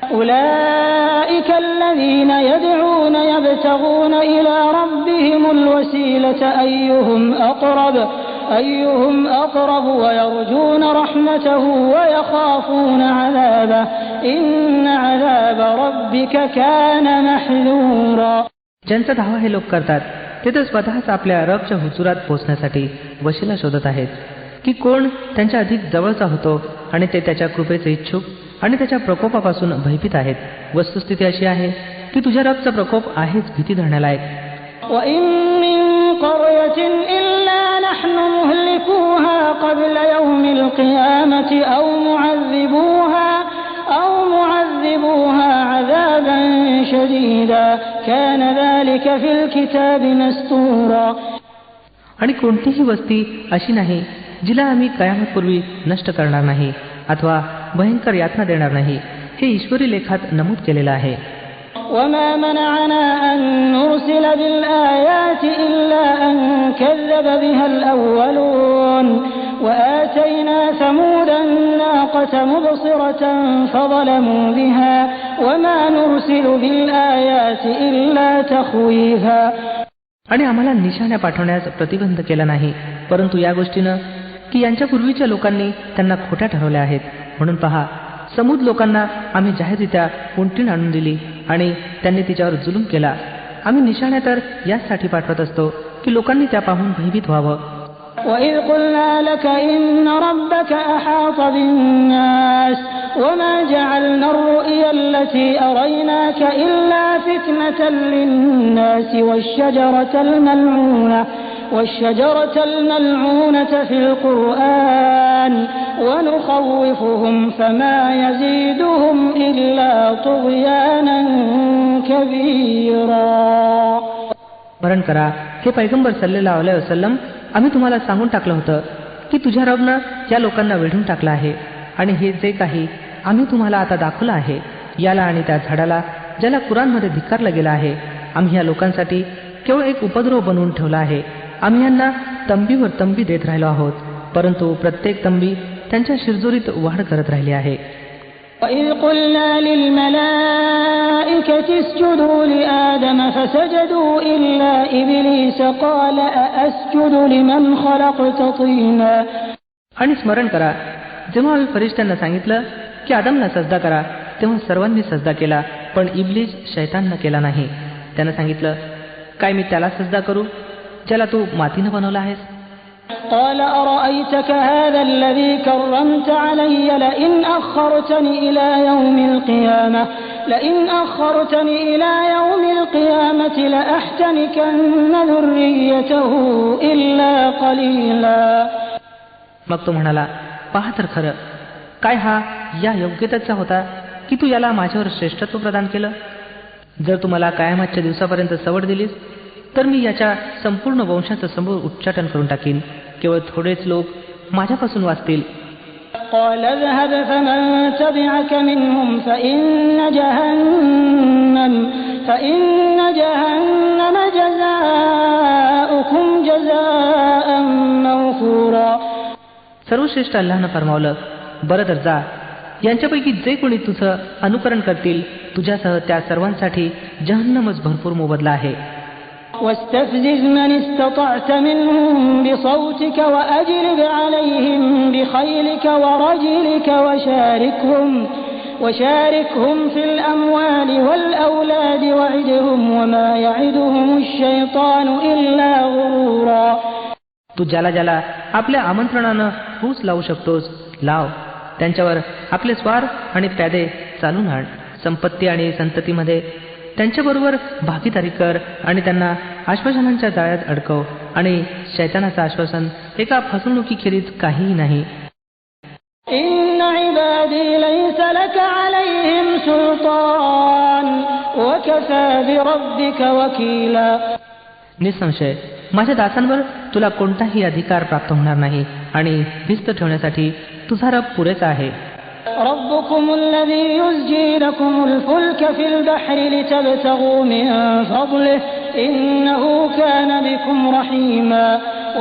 أولئك الذين يدعون يبتغون إلى ربهم الوسيلة أيهم أقرب ويرجون رحمته ويخافون عذابه إن عذاب ربك كان محذورا. ज्यांचा दावा हे लोक करतात ते तर स्वतःच आपल्या रबच्या हुजुरात पोहोचण्यासाठी वशिला शोधत आहेत की कोण त्यांच्या अधिक जवळचा होतो, आणि ते त्याच्या कृपेचे इच्छुक आणि त्याच्या प्रकोपापासून भयभीत आहेत. वस्तुस्थिती अशी आहे की तुझ्या रबचा प्रकोप आहेच भीती धरण्यालायक. وَإِن مِّن قَرْيَةٍ إِلَّا نَحْنُ مُهْلِكُوهَا قَبْلَ يَوْمِ الْقِيَامَةِ أَوْ مُعَذِّبُوهَا عَذَابًا شَدِيدًا كَانَ ذَلِكَ فِي الْكِتَابِ مَسْطُورًا. आणि कोणतीही वस्ती अशी नाही जिला आम्ही कयामतपूर्वी नष्ट करणार नाही अथवा भयंकर यातना देणार नाही. हे ईश्वरी लेखात नमूद केलेलं आहे. وَمَا مَنَعَنَا أَن نُّرْسِلَ بِالْآيَاتِ إِلَّا أَن كَذَّبَ بِهَا الْأَوَّلُونَ وَآتَيْنَا ثمود الناقة مبصرة فظلموا بها وما نرسل بالآيات إلا تخويفا. आणि आम्हाला निशाण्या पाठवण्यास प्रतिबंध केला नाही, परंतु या गोष्टीनं की यांच्या पूर्वीच्या लोकांनी त्यांना खोट्या ठरवल्या आहेत. म्हणून पहा, समूद लोकांना आम्ही जाहीररित्या उंटीण आणून दिली आणि त्यांनी तिच्यावर जुलूम केला. आम्ही निशाण्या तर यासाठी पाठवत असतो की लोकांनी त्या पाहून भयभीत व्हावं. وَإِذْ قُلْنَا لَكَ إِنَّ رَبَّكَ أَحَاطَ بِالنَّاسِ وَمَا جَعَلْنَا الرُّؤْيَا الَّتِي أَرَيْنَاكَ إِلَّا فِتْنَةً لِلنَّاسِ وَالشَّجَرَةَ الْمَلْعُونَةَ فِي الْقُرْآنِ وَنُخَوِّفُهُمْ فَمَا يَزِيدُهُمْ إِلَّا طُغْيَانًا كَبِيرًا. स्मरण करा, हे पैगंबर सल्लल्लाहु अलैहि वसल्लम, आम्ही तुम्हाला सांगून टाकलं होतं की तुझ्या रबनं या लोकांना वेढून टाकलं आहे आणि हे जे काही आम्ही तुम्हाला आता दाखवलं आहे, याला आणि त्या झाडाला ज्याला कुराणमध्ये धिक्कारलं गेलं आहे, आम्ही या लोकांसाठी केवळ एक उपद्रव बनवून ठेवला आहे. आम्ही यांना तंबीवर तंबी देत राहिलो आहोत, परंतु प्रत्येक तंबी त्यांच्या शिरजोरीत वाढ करत राहिली आहे. وَإِذْ قُلْنَا لِلْمَلَائِكَةِ اسْجُدُوا لِآدَمَ فَسَجَدُوا إِلَّا إِبْلِيسَ قَالَ أَأَسْجُدُ لِمَنْ خَلَقْتَ طِينًا. आणि स्मरण करा, जेव्हा आम्ही फरिश्त्यांना सांगितलं की आदमला सजदा करा, तेव्हा सर्वांनी सजदा केला, पण इब्लीस शैताननं केला नाही. त्यानं सांगितलं, काय मी त्याला सजदा करू ज्याला तू मातीनं बनवला आहेस? قال أرأيتك هذا الذي كرمت علي لئن أخرتني إلى يوم القيامة لأحتنكن ذريته إلا قليلا. मग तो म्हणाला, पहा तर खरं, काय हा या योग्यतेचा होता की तू याला माझ्यावर श्रेष्ठत्व प्रदान केलं? जर तू मला कायमातच्या दिवसापर्यंत सवड दिलीस तर मी याच्या संपूर्ण वंशाचं समूळ उच्चाटन करून टाकीन. केवळ थोडेच लोक माझ्यापासून वाचतील. قال اذهب فمن تبعك منهم فإن جهنم جزاؤكم جزاء موفورا. सर्वश्रेष्ठ अल्लाहनं फरमावलं, बरं तर जा, यांच्यापैकी जे कोणी तुझं अनुकरण करतील तुझ्यासह त्या सर्वांसाठी जहन्नमच भरपूर मोबदला आहे. واستفزز من استطعت منهم بصوتك وأجلب عليهم بخيلك ورجلك وشاركهم في الأموال والأولاد وعدهم وما يعدهم الشيطان إلا غرورا. तू ज्याला ज्याला आपल्या आमंत्रणानं फूस लावू शकतोस लाव. त्यांच्यावर आपले स्वार आणि प्यादे चालून आण. संपत्ती आणि संततीमध्ये त्यांच्याबरोबर भागीदारी कर आणि त्यांना आश्वासनांच्या जाळ्यात अडकव. आणि शैतानाचं आश्वासन एका फसवणुकीखेरीज काहीही नाही. إن عبادي ليس لك عليهم سلطان وكفى بربك وكيلا. निसंशय माझ्या दासांवर तुला कोणताही अधिकार प्राप्त होणार नाही आणि भिस्त ठेवण्यासाठी तुझा रब पुरेसा आहे. ربكم الذي يزجي لكم الفلك في البحر لتبتغوا من فضله إنه كان بكم رحيما.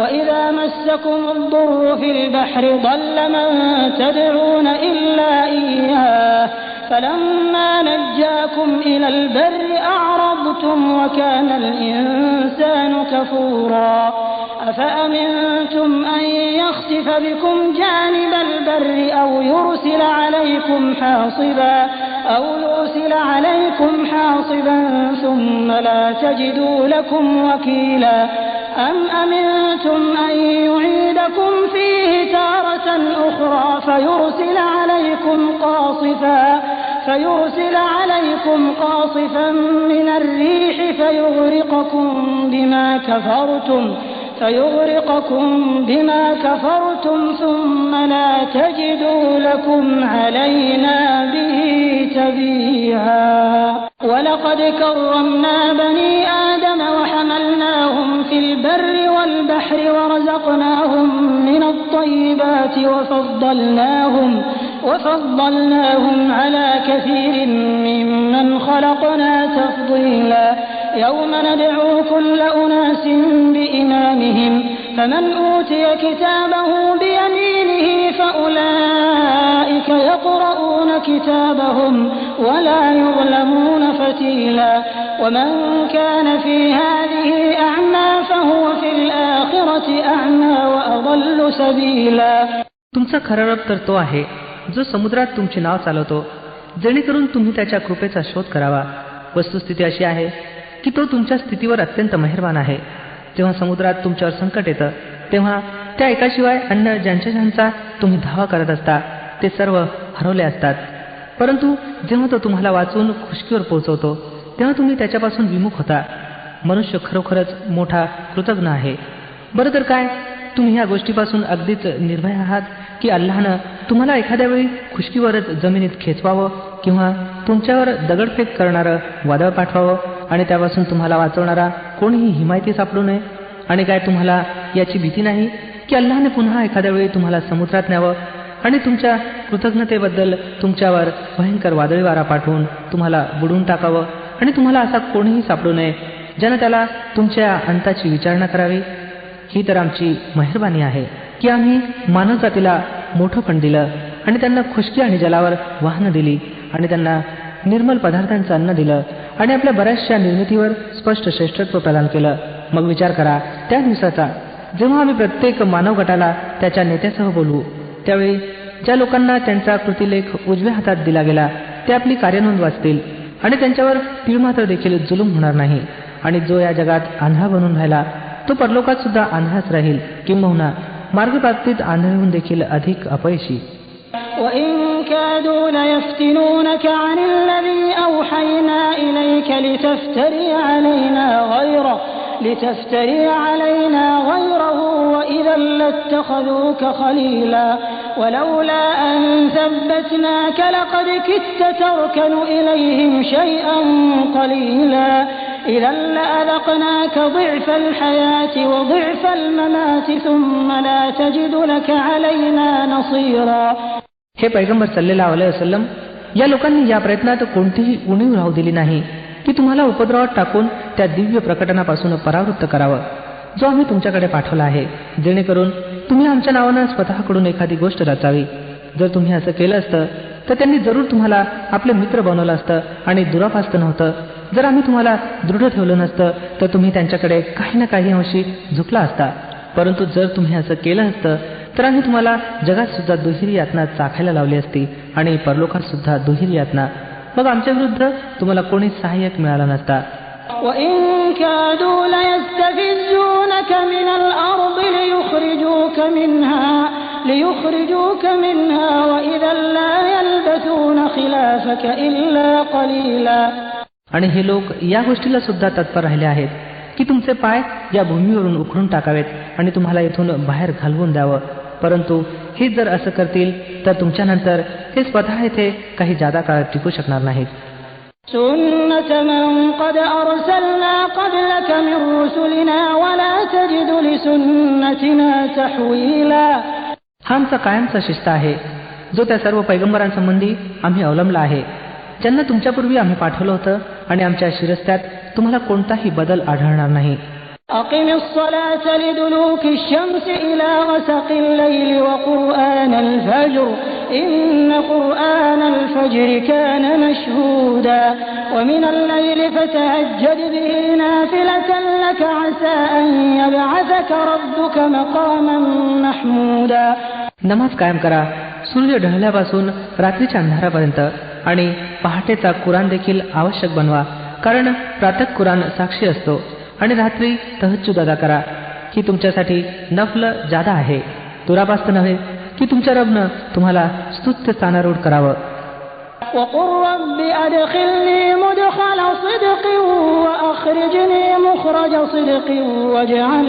وإذا مسكم الضر في البحر ضل من تدعون إلا إياه فلما نجاكم إلى البر أعرضتم وكان الإنسان كفورا. أفأمنتم أن يخسف بكم جانب البر أو يرسل عليكم حاصبا ثم لا تجدوا لكم وكيلا. أم أمنتم أن يعيدكم فيه تارة أخرى فيرسل عليكم قاصفا من الريح فيغرقكم بما كفرتم ثم لا تجدوا لكم علينا به تبيعا. ولقد كرمنا بني آدم وحملناهم في البر والبحر ورزقناهم من الطيبات وفضلناهم على كثير ممن خلقنا تفضيلا. يوم ندعو كل أناس بإمامهم فمن أوتي كتابه بيمينه فأولئك كتابهم ولا يظلمون فتيلا ومن كان في هذه أعمى فهو في الآخرة أعمى وأضل سبيلا. तुमचा खरा रब तर तो आहे जो समुद्रात तुमचे नाव चालवतो, जेणेकरून तुम्ही त्याच्या कृपेचा शोध करावा. वस्तुस्थिती अशी आहे की तो तुमच्या स्थितीवर अत्यंत मेहरबान आहे. जेव्हा समुद्रात तुमच्यावर संकट येतं तेव्हा त्या एकाशिवाय अन्य ज्यांचा तुम्ही धावा करत असता ते सर्व हरवले असतात. परंतु जेव्हा तो तुम्हाला वाचून खुशकीवर पोहोचवतो तेव्हा तुम्ही त्याच्यापासून विमुख होता. मनुष्य खरोखरच मोठा कृतज्ञ आहे. बरं तर काय तुम्ही ह्या गोष्टीपासून अगदीच निर्भय आहात की अल्लाहनं तुम्हाला एखाद्या वेळी खुशकीवरच जमिनीत खेचवावं किंवा तुमच्यावर दगडफेक करणारं वादळ पाठवावं आणि त्यापासून तुम्हाला वाचवणारा कोणीही हिमायती सापडू नये? आणि काय तुम्हाला याची भीती नाही की अल्लाहने पुन्हा एखाद्या वेळी तुम्हाला समुद्रात न्यावं आणि तुमच्या कृतज्ञतेबद्दल तुमच्यावर भयंकर वादळी वारा पाठवून तुम्हाला बुडवून टाकावं आणि तुम्हाला असा कोणीही सापडू नये ज्यानं त्याला तुमच्या अंताची विचारणा करावी? ही तर आमची मेहरबानी आहे की आम्ही मानवजातीला मोठं पण दिलं आणि त्यांना खुशकी आणि जलावर वाहनं दिली आणि त्यांना निर्मल पदार्थांचं अन्न दिलं आणि आपल्या बऱ्याचशा निर्मितीवर स्पष्ट श्रेष्ठत्व प्रदान केलं. मग विचार करा त्या दिवसाचा जेव्हा आम्ही प्रत्येक मानव गटाला त्याच्या नेत्यासह बोलवू. त्यावेळी ज्या लोकांना त्यांचा कृतिलेख उजव्या हातात दिला गेला ते आपली कार्यनोंद वाचतील आणि त्यांच्यावर तीळमात्र देखील जुलूम होणार नाही. आणि जो या जगात आंधळा बनून राहिला तो परलोकात सुद्धा आंधळाच राहील, किंबहुना मार्गप्राप्तीत आंधळेहून देखील अधिक अपयशी. وَإِن كَادُوا لَيَفْتِنُونَكَ عَنِ الَّذِي أَوْحَيْنَا إِلَيْكَ لِتَفْتَرِيَ عَلَيْنَا غَيْرَهُ وَإِذًا لَّاتَّخَذُوكَ خَلِيلًا وَلَوْلَا أَن ثَبَّتْنَاكَ لَقَدْ كِدتَّ تَرْكَنُ إِلَيْهِمْ شَيْئًا قَلِيلًا إِذًا لَّأَذَقْنَاكَ ضِعْفَ الْحَيَاةِ وَضِعْفَ الْمَمَاتِ ثُمَّ لَا تَجِدُ لَكَ عَلَيْنَا نَصِيرًا. हे पैगंबर सल्लल्लाहु अलैहि वसल्लम, या लोकांनी या प्रयत्नात कोणतीही उणीव राहू दिली नाही की तुम्हाला उपद्रवात टाकून त्या दिव्य प्रकटनापासून परावृत्त करावं जो आम्ही तुमच्याकडे पाठवला आहे, जेणेकरून तुम्ही आमच्या नावानं स्वतःकडून एखादी गोष्ट रचावी. जर तुम्ही असं केलं असतं तर त्यांनी जरूर तुम्हाला आपले मित्र बनवलं असतं आणि दुरापास्त नव्हतं. जर आम्ही तुम्हाला दृढ ठेवलं नसतं तर तुम्ही त्यांच्याकडे काही ना काही अंशी झुकला असता. परंतु जर तुम्ही असं केलं असतं तर आम्ही तुम्हाला जगात सुद्धा दुहेरी यातना चाखायला लावली असती आणि परलोकात सुद्धा दुहेरी यातना. मग आमच्या विरुद्ध तुम्हाला कोणीच सहाय्यक मिळाला नसता. وَإِن كَادُوا لَيَسْتَفِزُّونَكَ مِنَ الْأَرْضِ لِيُخْرِجُوكَ مِنْهَا وَإِذًا لَّا يَلْبَثُونَ خِلَافَكَ إِلَّا قَلِيلًا. आणि हे लोक या गोष्टीला सुद्धा तत्पर राहिले आहेत की तुमचे पाय या भूमीवरून उखडून टाकावेत आणि तुम्हाला इथून बाहेर घालवून द्यावं. परंतु हे जर असं करतील तर तुमच्यानंतर ते स्वतः येथे काही जादा काळ टिकू शकणार नाहीत. سُنَّةَ مَن قَدْ أَرْسَلْنَا قَبْلَكَ مِن رُّسُلِنَا وَلَا تَجِدُ لِسُنَّتِنَا تَحْوِيلًا. हा आमचा कायमचा शिस्त आहे जो त्या सर्व पैगंबरांसंबंधी आम्ही अवलंबला आहे ज्यांना तुमच्यापूर्वी आम्ही पाठवलं होतं आणि आमच्या शिरस्त्यात तुम्हाला कोणताही बदल आढळणार नाही. أقم الصلاة لدلوك الشمس إلى غسق الليل وقرآن الفجر إن قرآن الفجر كان مشهودا ومن الليل فتهجد به نافلة لك عسى أن يبعثك ربك مقاما محمودا. नमाज कायम करा सूर्य ढळल्यापासून रात्रीच्या अंधारापर्यंत आणि पहाटेचा कुराण देखील आवश्यक बनवा, कारण प्रातः कुराण साक्षी असतो आणि रात्री तहज्जुद अदा करा. ही तुमच्यासाठी नफल जादा आहे, दुरापास्त नव्हे की तुमच्या रबनं तुम्हाला स्तुत्य स्थानारूढ करावं. وَقُلْ رَبِّ أَدْخِلْنِي مُدْخَلَ صِدْقٍ وَأَخْرِجْنِي مُخْرَجَ صِدْقٍ وَاجْعَل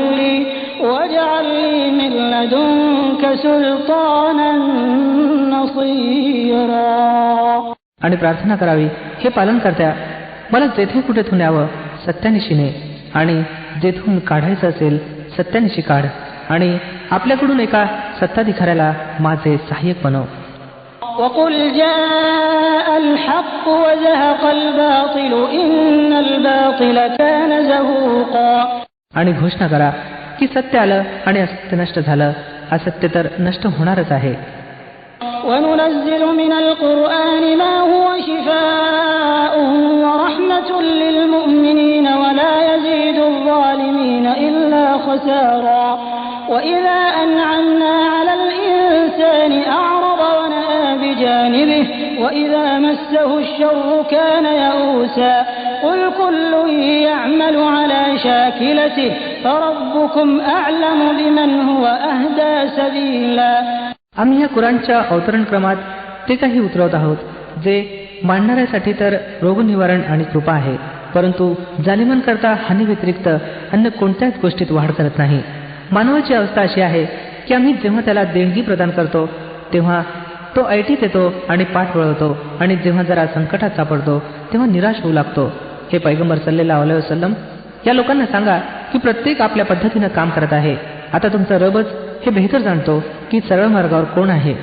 لِّي مِن لَّدُنكَ سُلْطَانًا نَّصِيرًا. आणि प्रार्थना करावी, हे पालनकर्त्या, मला जेथे कुठेतून न्यावं सत्यानिशीने आणि जेथून काढायचं असेल सत्यानिशी काढ आणि आपल्याकडून एका सत्ताधिकाऱ्याला माझे सहाय्यक बनव. وَقُلْ جَاءَ الْحَقُّ وَزَهَقَ الْبَاطِلُ إِنَّ الْبَاطِلَ كَانَ زَهُوقًا. आणि घोषणा करा की सत्य आलं आणि असत्य नष्ट झालं, असत्य तर नष्ट होणारच आहे. وننزل من القرآن ما هو شفاء ورحمة للمؤمنين ولا يزيد الظالمين إلا خسارا وإذا أنعمنا على الإنسان أعرض ونأى بجانبه وإذا مسه الشر كان يئوسا قل كل يعمل على شاكلته فربكم أعلم بمن هو أهدى سبيلا. आम्ही या कुराणच्या अवतरण क्रमात ते काही उतरवत आहोत जे मांडणाऱ्यासाठी तर रोगनिवारण आणि कृपा आहे, परंतु जालिमांकरता हानी व्यतिरिक्त अन्य कोणत्याच गोष्टीत वाढ करत नाही. मानवाची अवस्था अशी आहे की आम्ही जेव्हा त्याला देणगी प्रदान करतो तेव्हा तो ऐटीत येतो आणि पाठ वळवतो आणि जेव्हा जरा संकटात सापडतो तेव्हा निराश होऊ लागतो. हे पैगंबर सल्लल्लाहु अलैहि वसल्लम, या लोकांना सांगा की प्रत्येक आपल्या पद्धतीनं काम करत आहे. आता तुमचा रबच हे बेहतर जाणतो की सरळ मार्गावर कोण आहे.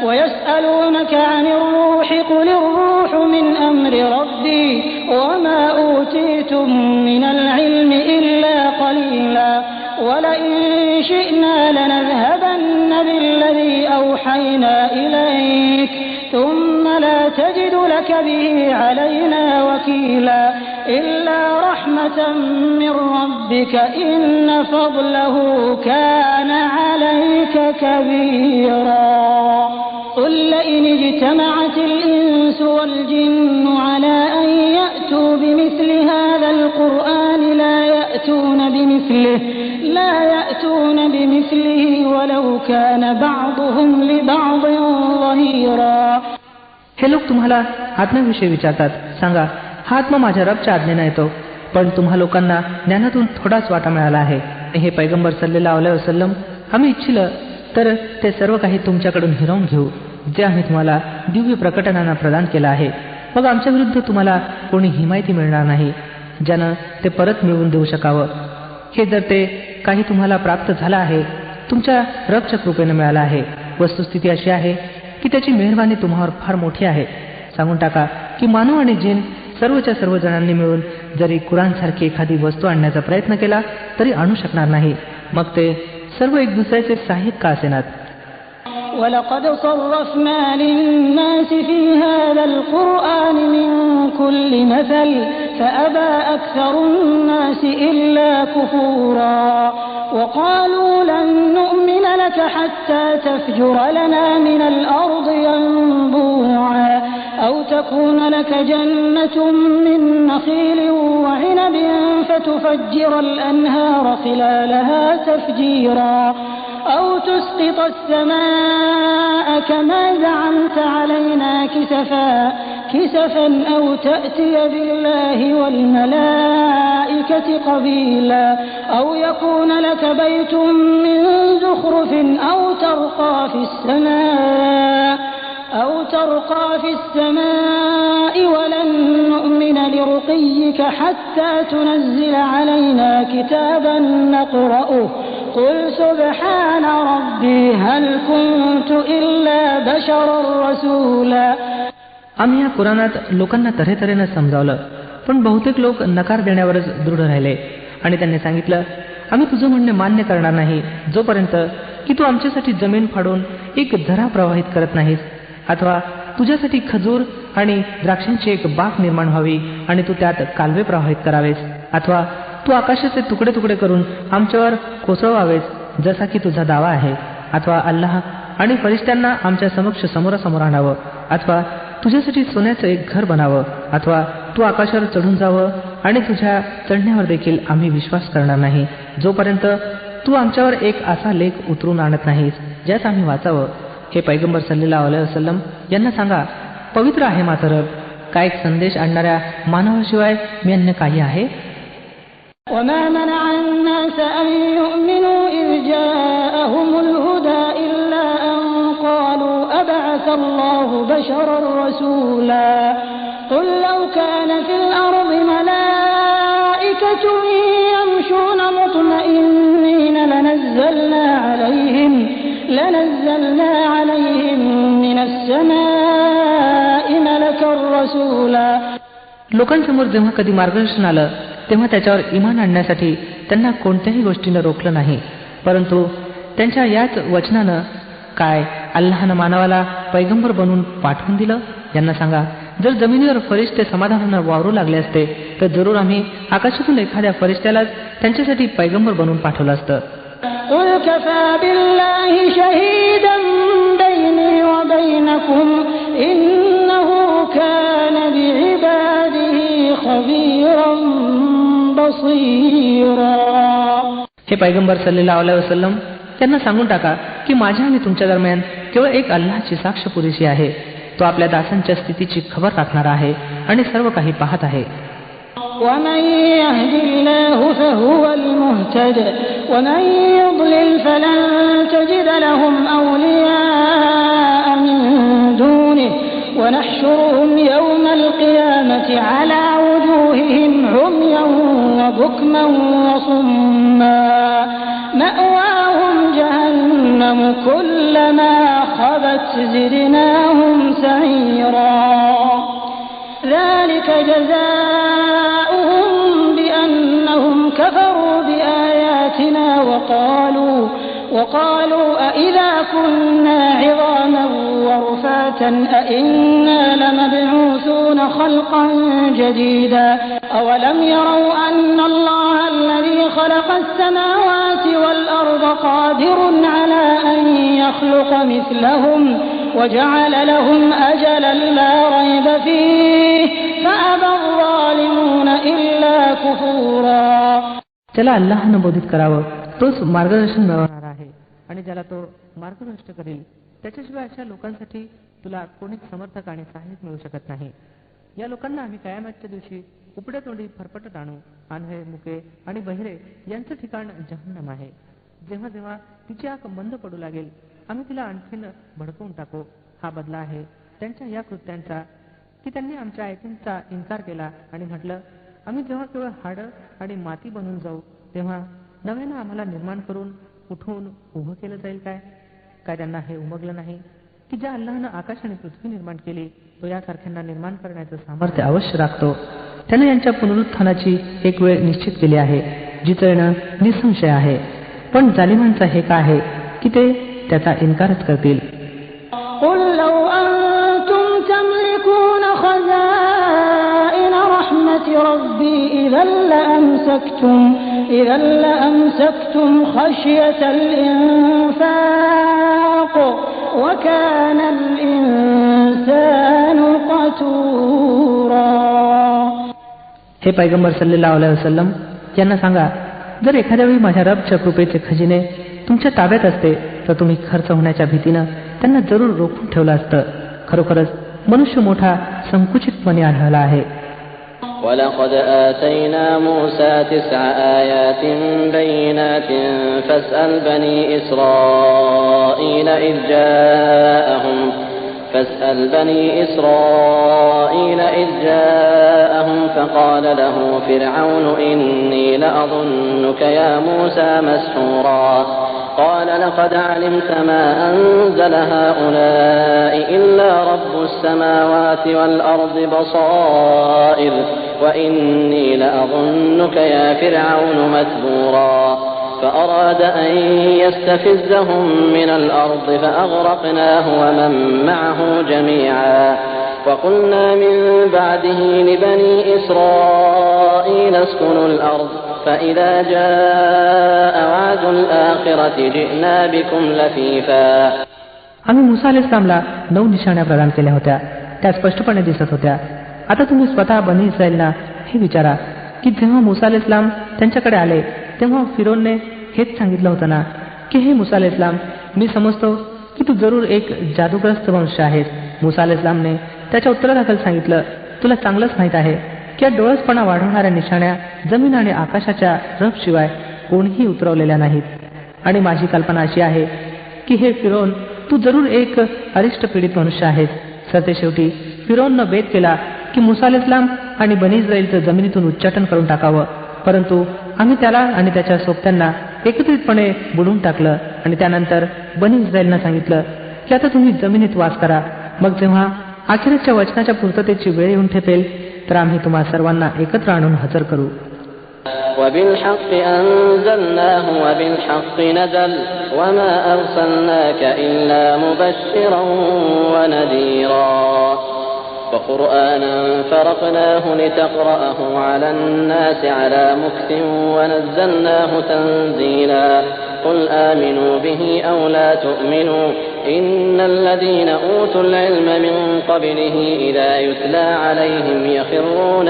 وَيَسْأَلُونَكَ عَنِ الرُّوحِ قُلِ الرُّوحُ مِنْ أَمْرِ رَبِّي وَمَا أُوتِيتُم مِّنَ الْعِلْمِ إِلَّا قَلِيلًا وَلَئِن شِئْنَا لَنَذْهَبَنَّ بِالَّذِي أَوْحَيْنَا إِلَيْكَ ثُمَّ لَا تَجِدُ لَكَ بِهِ عَلَيْنَا وَكِيلًا إِلَّا رَحْمَةً مِّن رَّبِّكَ إِنَّ فَضْلَهُ كَانَ عَلَيْكَ كَبِيرًا. قُل لَّئِنِ اجْتَمَعَتِ الْإِنسُ وَالْجِنُّ عَلَىٰ أَن يَأْتُوا بِمِثْلِ هَٰذَا الْقُرْآنِ لَا يَأْتُونَ بِمِثْلِهِ وَلَوْ كَانَ بَعْضُهُمْ لِبَعْضٍ ظَهِيرًا. हे लोक तुम्हाला आत्म्याविषयी विचारतात. सांगा, हा आत्मा माझ्या रबच्या आज्ञेने येतो, पण तुम्हा लोकांना ज्ञानातून थोडाच वाटा मिळाला आहे. हे पैगंबर सल्लल्लाहु अलैहि वसल्लम, आम्ही इच्छिलं तर ते सर्व काही तुमच्याकडून हिरावून घेऊ जे आम्ही तुम्हाला दिव्य प्रकटनांना प्रदान केलं आहे. मग आमच्या विरुद्ध तुम्हाला कोणी हिमायती मिळणार नाही ज्यानं ते परत मिळवून देऊ शकावं. हे जर ते काही तुम्हाला प्राप्त झालं आहे तुमच्या रबच्या कृपेने मिळालं आहे. वस्तुस्थिती अशी आहे की त्याची मेहरबानी तुम्हावर फार मोठी आहे. सांगून टाका की मानव आणि जिन सर्वच्या सर्व जणांनी मिळून जरी कुराणसारखी एखादी वस्तू आणण्याचा प्रयत्न केला तरी आणू शकणार नाही, मग ते सर्व एक दुसऱ्याचे सहाय्यक का असेनात. وَلَقَدْ صَرَّفْنَا لِلنَّاسِ فِي هَذَا الْقُرْآنِ مِنْ كُلِّ مَثَلٍ فَأَبَى أَكْثَرُ النَّاسِ إِلَّا كُفُورًا وَقَالُوا لَن نُّؤْمِنَ لَكَ حَتَّى تَفْجُرَ لَنَا مِنَ الْأَرْضِ يَنبُوعًا أَوْ تَكُونَ لَكَ جَنَّةٌ مِّن نَّخِيلٍ وَعِنَبٍ فَتُفَجِّرَ الْأَنْهَارَ خِلَالَهَا تَفْجِيرًا أَوْ تُسْقِطَ السَّمَاءَ كَمَا زَعَمْتَ عَلَيْنَا كِسَفًا أَوْ تَأْتِيَ بِاللَّهِ وَالْمَلَائِكَةِ قَبِيلًا أَوْ يَكُونَ لَكَ بَيْتٌ مِّن زُخْرُفٍ أَوْ تَرْقَىٰ فِي السَّمَاءِ وَلَن نُّؤْمِنَ لِرُقِيِّكَ حَتَّىٰ تُنَزِّلَ عَلَيْنَا كِتَابًا نَّقْرَؤُهُ قُلْ سُبْحَانَ رَبِّي هَلْ كُنتُ إِلَّا بَشَرًا رَّسُولًا. आम्ही या कुराणात लोकांना तऱ्हेतऱ्हेनं समजावलं, पण बहुतेक लोक नकार देण्यावरच दृढ राहिले आणि त्यांनी सांगितलं, आम्ही तुझं म्हणणे मान्य करणार नाही जोपर्यंत की तू आमच्यासाठी जमीन फाडून एक झरा प्रवाहित करत नाहीस, अथवा तुझ्यासाठी खजूर आणि द्राक्षांची एक बाग निर्माण व्हावी आणि तू त्यात कालवे प्रवाहित करावेस, अथवा तू आकाशाचे तुकडे तुकडे करून आमच्यावर कोसळवावेस जसा की तुझा दावा आहे, अथवा अल्लाह आणि फरिश्त्यांना आमच्या समक्ष समोरासमोर आणावं, अथवा तुझ्यासाठी सोन्याचं एक घर बनावं, अथवा तू आकाशावर चढून जावं आणि तुझ्या चढण्यावर देखील आम्ही विश्वास करणार नाही जोपर्यंत तू आमच्यावर एक असा लेख उतरून आणत नाहीस ज्यात आम्ही वाचावं. हे पैगंबर सल्लल्लाहु अलैहि वसल्लम यांना सांगा, पवित्र आहे माझा रब, काय एक संदेश आणणाऱ्या मानवाशिवाय मी अन्य काही आहे. وَمَا مَنَعَ النَّاسَ أَن يُؤْمِنُوا إِذْ جَاءَهُمُ الْهُدَىٰ إِلَّا أَن قَالُوا أَبَعَثَ اللَّهُ بَشَرًا رَّسُولًا قُل لَّوْ كَانَ فِي الْأَرْضِ مَلَائِكَةٌ يَمْشُونَ مُطْمَئِنِّينَ لَنَزَّلْنَا عَلَيْهِم مِّنَ السَّمَاءِ مَلَكًا رَّسُولًا. लोकांसमोर जेव्हा कधी मार्गदर्शन आलं तेव्हा त्याच्यावर इमान आणण्यासाठी त्यांना कोणत्याही गोष्टीनं रोखलं नाही, परंतु त्यांच्या याच वचनानं काय अल्लाहनं मानवाला पैगंबर बनवून पाठवून दिलं? यांना सांगा, जर जमिनीवर फरिश्ते समाधानानं वावरू लागले असते तर जरूर आम्ही आकाशातून एखाद्या फरिश्त्यालाच त्यांच्यासाठी पैगंबर बनवून पाठवलं असतं. قُلْ كَفَى بِاللَّهِ شَهِيدًا بَيْنِي وَبَيْنَكُمْ إِنَّهُ كَانَ بِعِبَادِهِ خَبِيرًا بَصِيرًا. हे पैगंबर सल्लल्लाहु अलैहि वसल्लम, त्यांना सांगून टाका की माझ्या आणि तुमच्या दरम्यान केवळ एक अल्लाहची साक्ष पुरेशी आहे. तो आपल्या दासांच्या स्थितीची खबर राखणारा आहे आणि सर्व काही पाहत आहे. وَمَن يَهْدِ اللَّهُ فَهُوَ الْمُهْتَدِ وَمَن يُضْلِلْ فَلَن تَجِدَ لَهُمْ أَوْلِيَاءَ مِن دُونِهِ وَنَحْشُرُهُمْ يَوْمَ الْقِيَامَةِ عَلَى وُجُوهِهِمْ عُمْيًا وَبُكْمًا وَصُمًّا مَأْوَاهُمْ جَهَنَّمُ كُلَّمَا خَبَتْ زِدْنَاهُمْ سَعِيرًا. ذَلِكَ جَزَاؤُهُم بِأَنَّهُمْ كَفَرُوا بِآيَاتِنَا وقالوا أَإِذَا كُنَّا عِظَامًا وَرُفَاتًا أَإِنَّا لَمَبْعُوثُونَ خَلْقًا جَدِيدًا أَوَلَمْ يَرَوْا أَنَّ اللَّهَ الَّذِي خَلَقَ السَّمَاوَاتِ وَالْأَرْضَ قَادِرٌ عَلَى أَن يَخْلُقَ مِثْلَهُمْ وَجَعَلَ لَهُمْ أَجَلًا لَا رَيْبَ فِيهِ فَأَبَى الظَّالِمُونَ إِلَّا كُفُورًا. ज्याला अल्लाहनं बोधित करावं तोच मार्गदर्शन मिळवणार आहे आणि ज्याला तो मार्गदर्शन करेल त्याच्याशिवाय अशा लोकांसाठी तुला कोणीच समर्थक आणि सहाय्यक मिळू शकत नाही. या लोकांना आम्ही कयामतच्या दिवशी उपड्या तोंडी फरफटत आणू. आंधळे, मुके आणि बहिरे यांचं ठिकाण जहन्नम आहे. जेव्हा जेव्हा तिची आग बंद पडू लागेल आम्ही तिला आणखीन भडकवून टाकू. हा बदला आहे त्यांच्या या कृत्यांचा की त्यांनी आमच्या आयतींचा इन्कार केला आणि म्हटलं, आम्ही जेव्हा केवळ हाडं आणि माती बनून जाऊ तेव्हा नव्यानं आम्हाला निर्माण करून उठवून उभं केलं जाईल काय? काय त्यांना हे उमगलं नाही की ज्या अल्लाहनं आकाश आणि पृथ्वी निर्माण केली तो यासारख्यांना निर्माण करण्याचं सामर्थ्य अवश्य राखतो. त्यानं यांच्या पुनरुत्थानाची एक वेळ निश्चित केली आहे जिचं येणं निसंशय आहे. पण जालिमांचा हे काय आहे की ते त्याचा इन्कारच करतील. قُل لَّوْ أَنتُمْ تَمْلِكُونَ خَزَائِنَ رَحْمَةِ رَبِّي إِذًا لَّأَمْسَكْتُمْ خَشْيَةَ الْإِنفَاقِ وَكَانَ الْإِنسَانُ قَتُورًا. हे पैगंबर सल्लल्लाहु अलैहि वसल्लम, यांना सांगा, जर एखाद्या वेळी माझ्या रबच्या कृपेचे खजिने तुमच्या ताब्यात असते तर तुम्ही खर्च होण्याच्या भीतीनं त्यांना जरूर रोखून ठेवलं असतं. खरोखरच मनुष्य मोठा संकुचितपणे आढळला आहे. وَلَقَدْ آتَيْنَا مُوسَى 9 آيَاتٍ بَيِّنَاتٍ فَاسْأَلْ بَنِي إِسْرَائِيلَ إِذْ جَاءَهُمْ فَقَالَ لَهُ فِرْعَوْنُ إِنِّي لَأَظُنُّكَ يَا مُوسَى مَسْحُورًا قَالَ لَقَدْ عَلِمْتَ مَا أَنزَلَ هَؤُلَاءِ إِلَّا رَبُّ السَّمَاوَاتِ وَالْأَرْضِ بَصَائِرَ وَإِنِّي لَأَظُنُّكَ يَا فِرْعَوْنُ مَثْبُورًا فأراد أن يستفزهم من الأرض فأغرقناه ومن معه جميعا وقلنا من بعده لبني إسرائيل اسكنوا الأرض فإذا جاء وعد الآخرة جئنا بكم لفيفا. आम्ही मुसा अलैहिस्सलामला 9 निशाण्या प्रदान केल्या होत्या. त्या स्पष्टपणे दिसत होत्या. आता तुम्ही स्वतः बनी इस्रायलना हे विचारा की जेव्हा मुसा अलैहिस्सलाम त्यांच्याकडे आले तेव्हा फिरोनने हेच सांगितलं होतं ना की हे मुसा अलैहिस्सलाम, मी समजतो की तू जरूर एक जादूग्रस्त वंश आहेस. मुसा अलैहिस्सलामने त्याच्या उत्तरादाखल सांगितलं, तुला चांगलंच माहीत आहे की या डोळसपणा वाढवणाऱ्या निशाण्या जमीन आणि आकाशाच्या रबशिवाय कोणीही उतरवलेल्या नाहीत. आणि माझी कल्पना अशी आहे की हे फिरोन, तू जरूर एक अरिष्ट पीडित मनुष्य आहेस. सरते शेवटी फिरोननं बेत केला की मुसा अलैहिस्सलाम आणि बनी इस्रायलचं जमिनीतून उच्चाटन करून टाकावं, परंतु आम्ही त्याला आणि त्याच्या सोबत्यांना एकत्रितपणे बुडून टाकलं. आणि त्यानंतर बनी इस्रायलनं सांगितलं की आता तुम्ही जमिनीत वास करा. मग जेव्हा अखेरच्या वचनाच्या पूर्ततेची वेळ येऊन ठेपेल तर आम्ही तुम्हा सर्वांना एकत्र आणून हजर करू. وبالحق أنزلناه وبالحق نزل وما أرسلناك إلا مبشرا ونذيرا وقرآنا فرقناه لتقرأه على الناس على مكث ونزلناه تنزيلا قل آمنوا به أو لا تؤمنوا إن الذين أوتوا العلم من قبله إذا يتلى عليهم يخرون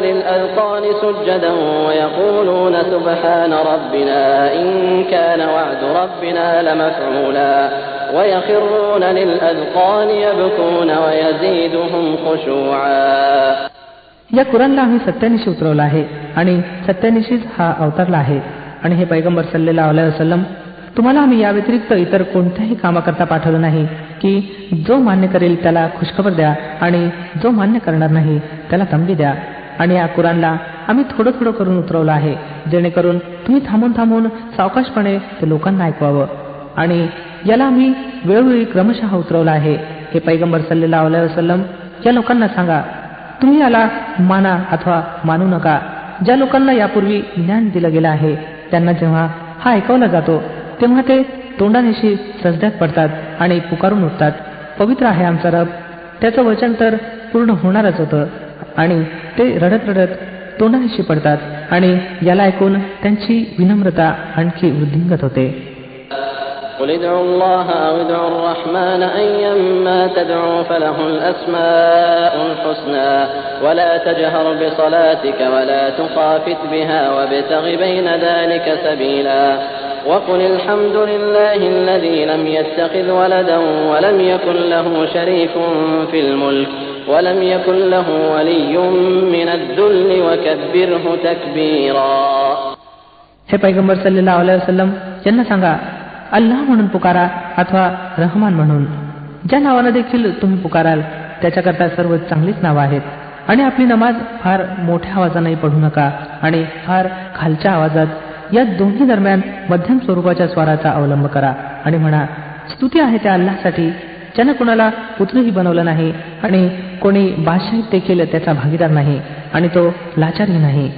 للأذقان سجدا ويقولون سبحان ربنا إن كان وعد ربنا لمفعولا ويخرون للأذقان يبكون ويزيدهم خشوعا. या कुरानला आम्ही सत्यानिशी उतरवला आहे आणि सत्यानिशीच हा अवतरला आहे. आणि हे पैगंबर सल्लल्लाहु अलैहि वसल्लम, तुम्हाला आम्ही या व्यतिरिक्त इतर कोणत्याही कामाकरता पाठवलं नाही की जो मान्य करेल त्याला खुशखबर द्या आणि जो मान्य करणार नाही त्याला तंबी द्या. आणि या कुरानला आम्ही थोडं थोडं करून उतरवलं आहे जेणेकरून तुम्ही थांबून थांबून सावकाशपणे ते लोकांना ऐकवावं. आणि याला आम्ही वेळोवेळी क्रमशः उतरवलं आहे. हे पैगंबर सल्लल्लाहु अलैहि वसल्लम, या लोकांना सांगा, तुम्ही याला माना अथवा मानू नका. ज्या लोकांना यापूर्वी ज्ञान दिलं गेलं आहे त्यांना जेव्हा हा ऐकवला जातो तेव्हा ते तोंडानिशी सजद्यात पडतात आणि पुकारून उठतात, पवित्र आहे आमचा रब. त्याचं वचन तर पूर्ण होणारच होतं. आणि ते रडत रडत तोंडानिशी पडतात आणि याला ऐकून त्यांची विनम्रता आणखी वृद्धिंगत होते. قل ادعوا الله أو ادعوا الرحمن أيما تدعوا فله الأسماء الحسنى ولا تجهر بصلاتك ولا تخافت بها وابتغ بين ذلك سبيلا وقل الحمد لله الذي لم يتخذ ولدا ولم يكن له شريك في الملك ولم يكن له ولي من الذل وكبره تكبيرا. हे पैगंबर सल्लल्लाहु अलैहि वसल्लम, यांना सांगा, अल्लाह म्हणून पुकारा अथवा रहमान म्हणून. ज्या नावानं देखील तुम्ही पुकाराल त्याच्याकरता सर्व चांगलीच नावं आहेत. आणि आपली नमाज फार मोठ्या आवाजाने पढू नका आणि फार खालच्या आवाजात, या दोन्ही दरम्यान मध्यम स्वरूपाच्या स्वराचा अवलंब करा आणि म्हणा, स्तुती आहे त्या अल्लाहसाठी ज्यानं कोणाला पुत्रही बनवलं नाही आणि कोणी बादशाहीत देखील त्याचा भागीदार नाही आणि तो लाचारही नाही,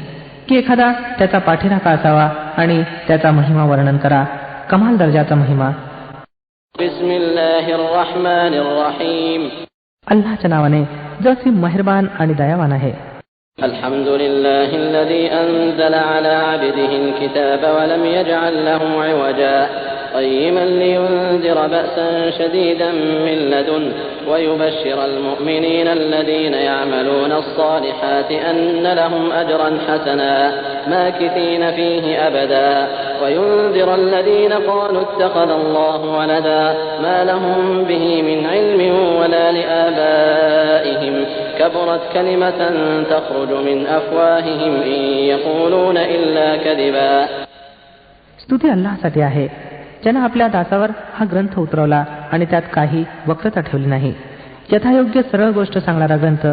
की एखादा त्याचा पाठीराखा असावा आणि त्याचा महिमा वर्णन करा, कमाल दर्जाचा महिमा. बिस्मिल्लाहिर रहमानिर रहीम. अल्लाहच्या नावाने जो असीम मेहरबान आणि दयावान आहे. अल्हम्दुलिल्लाहिल्लज़ी अंज़ला अला अब्दिहिल किताब व लम यजअल लहू इवजा قيما لينذر بأسا شديدا من لدنه ويبشر المؤمنين الذين يعملون الصالحات أن لهم أجرا حسنا ماكثين فيه أبدا وينذر الذين قالوا اتخذ الله ولدا ما لهم به من علم ولا لآبائهم كبرت كلمة تخرج من أفواههم إن يقولون إلا كذبا. स्तुती अल्लाहसाठी आहे ज्यानं आपल्या दासावर हा ग्रंथ उतरवला आणि त्यात काही वक्रता ठेवली नाही. यथायोग्य सरळ गोष्ट सांगणारा ग्रंथ,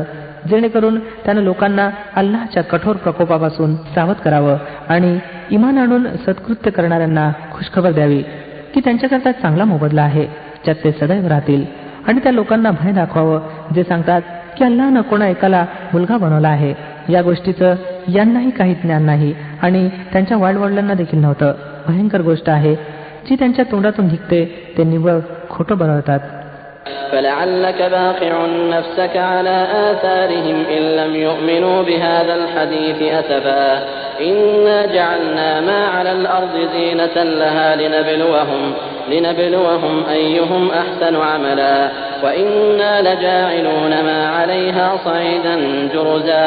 जेणेकरून त्यानं लोकांना अल्लाहच्या कठोर प्रकोपापासून सावध करावं आणि इमान आणून सत्कृत्य करणाऱ्यांना खुशखबर द्यावी की त्यांच्याकरता चांगला मोबदला आहे ज्यात ते सदैव राहतील. आणि त्या लोकांना भय दाखवावं जे सांगतात की अल्लाहनं कोणा एकाला मुलगा बनवला आहे. या गोष्टीचं यांनाही काही ज्ञान नाही आणि त्यांच्या वाडवडिलांना देखील नव्हतं. भयंकर गोष्ट आहे जी त्यांच्या तोंडातून निघते ते निव्वळ खोटं बनवतात. فلعلك باخع نفسك على آثارهم إن لم يؤمنوا بهذا الحديث أسفا إنا جعلنا ما على الأرض زينة لها لنبلوهم أيهم أحسن عملا وإنا لجاعلون ما عليها صعيدا جرزا.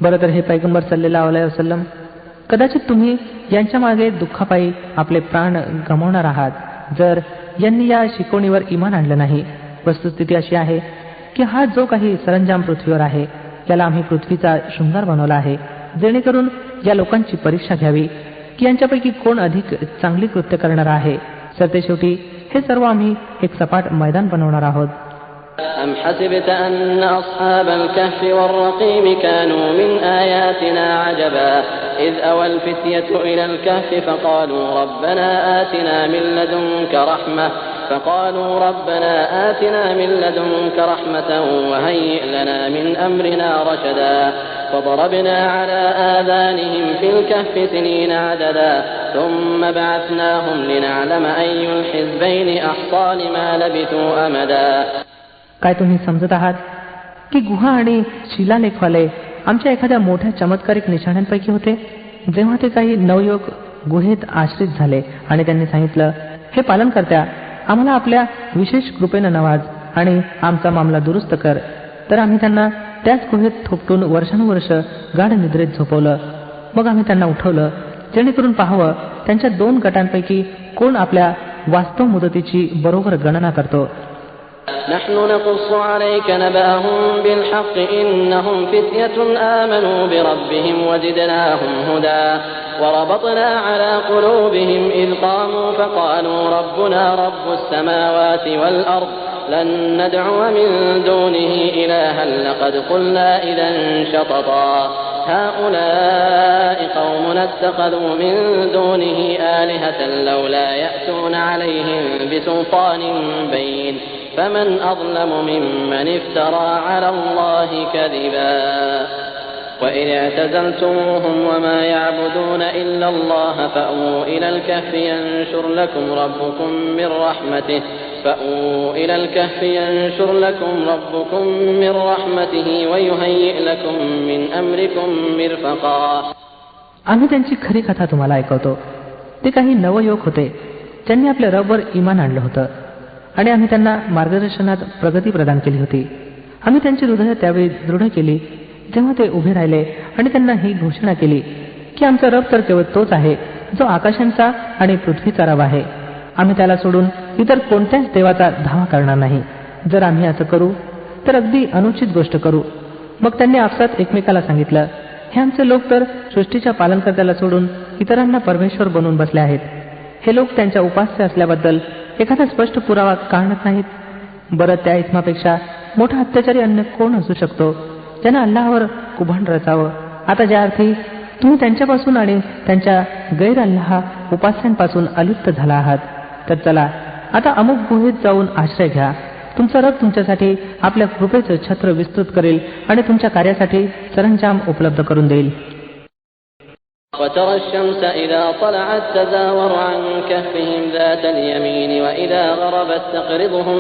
बरं तर हे पैगंबर सल्लल्लाहु अलैहि वसल्लम, कदाचित तुम्ही यांच्या मागे दुःखापायी आपले प्राण गमावणार आहात जर यांनी या शिकवणीवर इमान आणलं नाही. वस्तुस्थिती अशी आहे की हा जो काही सरंजाम पृथ्वीवर आहे याला आम्ही पृथ्वीचा शृंगार बनवला आहे जेणेकरून या लोकांची परीक्षा घ्यावी की यांच्यापैकी कोण अधिक चांगली कृत्य करणार आहे. सरतेशेवटी हे सर्व आम्ही एक सपाट मैदान बनवणार आहोत. أم حسبت أن أصحاب الكهف والرقيم كانوا من آياتنا عجبا إذ أوى الفتية إلى الكهف فقالوا ربنا آتنا من لدنك رحمة وهيئ لنا من أمرنا رشدا فضربنا على آذانهم في الكهف سنين عددا ثم بعثناهم لنعلم أي الحزبين أحصى لما لبثوا أمدا. काय तुम्ही समजत आहात की गुहा आणि शिलालेखवाले आमच्या एखाद्या मोठ्या चमत्कारिक निशाण्यांपैकी होते? जेव्हा ते काही नवयुवक गुहेत आश्रित झाले आणि त्यांनी सांगितलं, हे पालनकर्त्या, आम्हाला आपल्या विशेष कृपेनं नवाज आणि आमचा मामला दुरुस्त कर, तर आम्ही त्यांना त्याच गुहेत थोपटून वर्षानुवर्ष गाढ निद्रेत झोपवलं. मग आम्ही त्यांना उठवलं जेणेकरून पाहावं त्यांच्या 2 गटांपैकी कोण आपल्या वास्तव मुदतीची बरोबर गणना करतो. نحن نقص عليك نبأهم بالحق إنهم فتية آمنوا بربهم وزدناهم هدى وربطنا على قلوبهم إذ قاموا فقالوا ربنا رب السماوات والأرض لن ندعو من دونه إلها لقد قلنا إذا شططا هؤلاء قومنا اتخذوا من دونه آلهة لولا يأتون عليهم بسلطان بين فمن أظلم ممن افترى على الله كذبا وإذ اعتزلتموهم وما يعبدون إلا الله فأووا إلى الكهف ينشر لكم ربكم من رحمته ويهيئ لكم من أمركم مرفقا. आम्ही त्यांची खरी कथा तुम्हाला ऐकवतो. ते काही नवयुवक होते ज्यांनी आपल्या रबवर इमान आणलं होतं आणि आम्ही त्यांना मार्गदर्शनात प्रगती प्रदान केली होती. आम्ही त्यांची हृदय त्यावेळी दृढ केली जेव्हा ते उभे राहिले आणि त्यांना ही घोषणा केली की आमचा रब तर केवळ तोच आहे जो आकाशांचा आणि पृथ्वीचा रब आहे. आम्ही त्याला सोडून इतर कोणत्याच देवाचा धावा करणार नाही. जर आम्ही असं करू तर अगदी अनुचित गोष्ट करू. मग त्यांनी आपसात एकमेकाला सांगितलं, हे आमचे लोक तर सृष्टीच्या पालनकर्त्याला सोडून इतरांना परमेश्वर बनवून बसले आहेत. हे लोक त्यांच्या उपास्य असल्याबद्दल एखादा स्पष्ट पुरावा का आणत नाहीत? बरं, त्या इस्मापेक्षा मोठा अत्याचारी अन्य कोण असू शकतो ज्यानं अल्लाहवर कुभांड रचावं? आता ज्या अर्थी तुम्ही त्यांच्यापासून आणि त्यांच्या गैर अल्लाह उपास्यांपासून अलिप्त झाला आहात, तर चला आता अमुक गुहेत जाऊन आश्रय घ्या. तुमचा रब तुमच्यासाठी आपल्या कृपेचं छत्र विस्तृत करेल आणि तुमच्या कार्यासाठी सरंजाम उपलब्ध करून देईल. وترى الشمس إذا طلعت تزاور عن كهفهم ذات اليمين وإذا غربت تقرضهم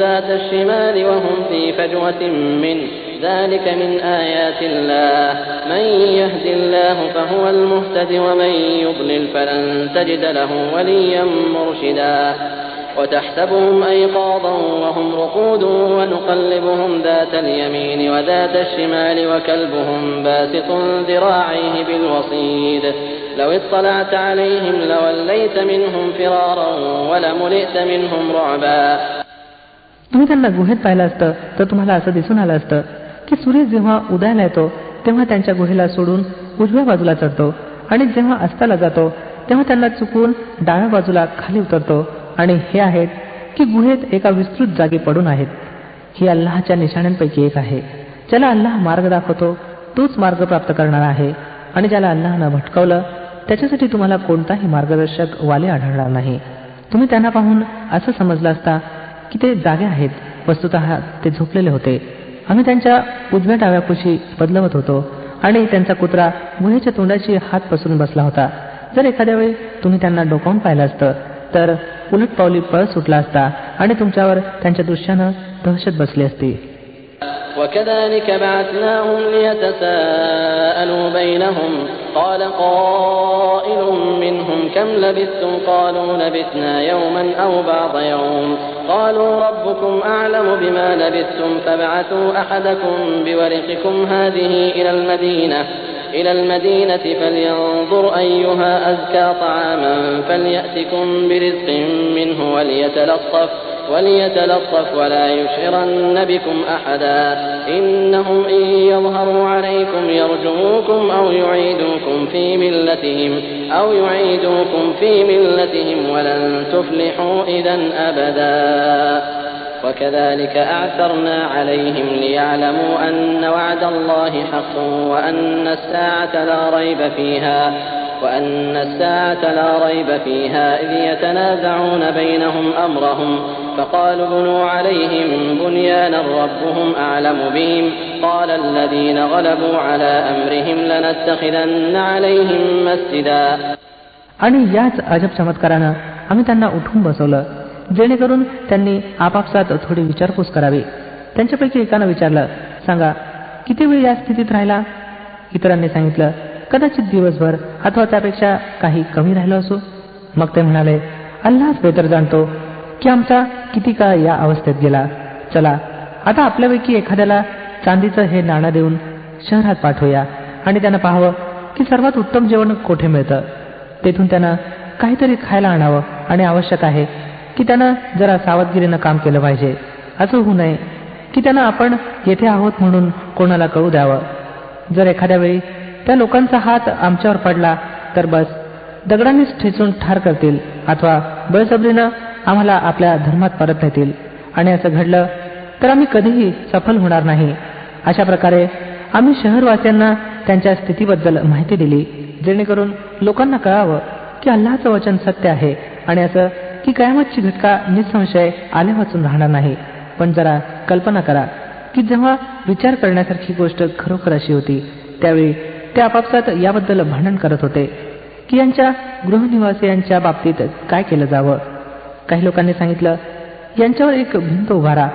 ذات الشمال وهم في فجوة منه ذلك من آيات الله من يهد الله فهو المهتد ومن يضلل فلن تجد له وليا مرشدا وتحسبهم أيقاظا وهم رقود ونقلبهم ذات اليمين وذات الشمال وكلبهم باسط ذراعيه بالوصيد لو اطلعت عليهم لوليت منهم فرارا ولملئت منهم رعبا. तुम्ही त्यांना गुहेत पाहिलं असतं तर तुम्हाला असं दिसून आलं असतं की सूर्य जेव्हा उदयाला येतो तेव्हा त्यांच्या गुहेला सोडून उजव्या बाजूला चढतो आणि जेव्हा अस्ताला जातो तेव्हा त्यांना चुकवून डाव्या बाजूला खाली उतरतो. आणि हे आहेत की गुहेत एका विस्तृत जागी पडून आहेत. ही अल्लाहच्या निशाण्यांपैकी एक आहे. ज्याला अल्लाह मार्ग दाखवतो तोच मार्ग प्राप्त करणार आहे आणि ज्याला अल्लाहनं भटकवलं त्याच्यासाठी तुम्हाला कोणताही मार्गदर्शक वाले आढळणार नाही. तुम्ही त्यांना पाहून असं समजलं असता की ते जागे आहेत, वस्तुतः ते झोपलेले होते. आम्ही त्यांच्या उजव्या डाव्यापाशी बदलवत होतो आणि त्यांचा कुत्रा गुहेच्या तोंडाशी हात पसरून बसला होता. जर एखाद्या वेळी तुम्ही त्यांना डोकावून पाहिलं असतं तर उलट पावली पळ सुटला असता आणि तुमच्यावर त्यांच्या दृश्यानं दहशत बसली असती. وكذلك بعثناهم ليتساءلوا بينهم قال قائل منهم كم لبثتم قالوا لبثنا يوما أو بعض يوم قالوا ربكم أعلم بما لبثتم فابعثوا أحدكم بورقكم هذه إلى المدينة فلينظر أيها أزكى طعاما فليأتكم برزق منه وليتلطف ولا يشعرن بكم أحدا إنهم إن يظهروا عليكم يرجموكم أو يعيدوكم في ملتهم ولن تفلحوا إذا أبدا وكذلك أعثرنا عليهم ليعلموا أن وعد الله حق وأن الساعة لا ريب فيها وأن الساعة لا ريب فيها إذ يتنازعون بينهم أمرهم فقالوا ابنوا عليهم بنيانا ربهم أعلم بهم قال الذين غلبوا على أمرهم لنتخذن عليهم مسجدا. आणि याच अजब चमत्कारानं आम्ही त्यांना उठून बसवलं जेणेकरून त्यांनी आपापसात थोडी विचारपूस करावी. त्यांच्यापैकी एकानं विचारलं, सांगा किती वेळ या स्थितीत राहिला? इतरांनी सांगितलं, कदाचित दिवसभर अथवा त्यापेक्षा काही कमी राहिलो असो. मग ते म्हणाले, अल्लाहच बेहतर जाणतो की आमचा किती काळ या अवस्थेत गेला. चला आता आपल्यापैकी एखाद्याला चांदीचं हे नाणं देऊन शहरात पाठवूया आणि त्यानं पाहावं की सर्वात उत्तम जेवण कोठे मिळतं. तेथून त्यानं काहीतरी खायला आणावं आणि आवश्यक आहे की त्यानं जरा सावधगिरीनं काम केलं पाहिजे. असं होऊ नये की त्यानं आपण येथे आहोत म्हणून कोणाला कळू द्यावं. जर एखाद्या वेळी त्या लोकांचा हात आमच्यावर पडला तर बस दगडांनीच ठेचून ठार करतील अथवा बळजबरीनं आम्हाला आपल्या धर्मात परत नेतील आणि असं घडलं तर आम्ही कधीही सफल होणार नाही. अशा प्रकारे आम्ही शहरवासियांना त्यांच्या स्थितीबद्दल माहिती दिली जेणेकरून लोकांना कळावं की अल्लाहचं वचन सत्य आहे आणि असं की कयामतची घटका निसंशय आले वाचून राहणार नाही. पण जरा कल्पना करा की जेव्हा विचार करण्यासारखी गोष्ट खरोखर अशी होती त्यावेळी ते आपापसात याबद्दल भांडण करत होते की यांच्या गृहनिवासियांच्या बाबतीत काय केलं जावं. काही लोकांनी सांगितलं, यांच्यावर एक भिंत उभारा,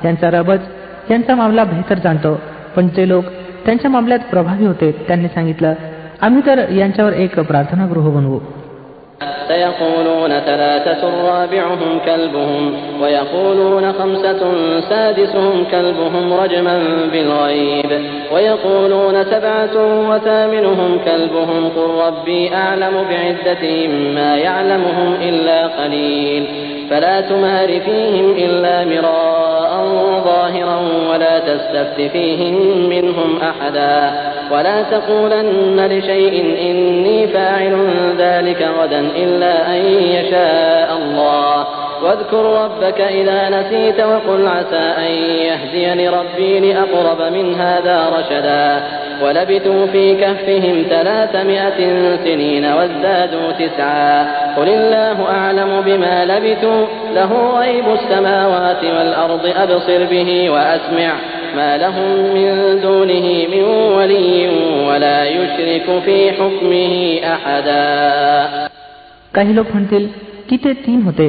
यांचा रबच यांचा मामला बेहतर जाणतो. पण जे लोक त्यांच्या मामल्यात प्रभावी होते त्यांनी सांगितलं, आम्ही तर यांच्यावर एक प्रार्थनागृह बनवू. سيقولون ثلاثة رابعهم كلبهم ويقولون خمسة سادسهم كلبهم رجما بالغيب ويقولون سبعة وثامنهم كلبهم قل ربي أعلم بعدتهم ما يعلمهم إلا قليل فلا تمار فيهم إلا مراء ظاهرا ولا تستفت فيهم منهم أحدا ولا تقولن لشيء إني فاعل ذلك غدا إلا أن يشاء الله واذكر ربك إذا نسيت وقل عسى أن يهديني ربي لأقرب من هذا رشدا ولبثوا في كهفهم 300 سنين وازدادوا 9 قل الله أعلم بما لبثوا له غيب السماوات والأرض أبصر به وأسمع ما لهم من دونه من ولي ولا يشرك في حكمه أحدا. काही लोक म्हणतील की ते 3 होते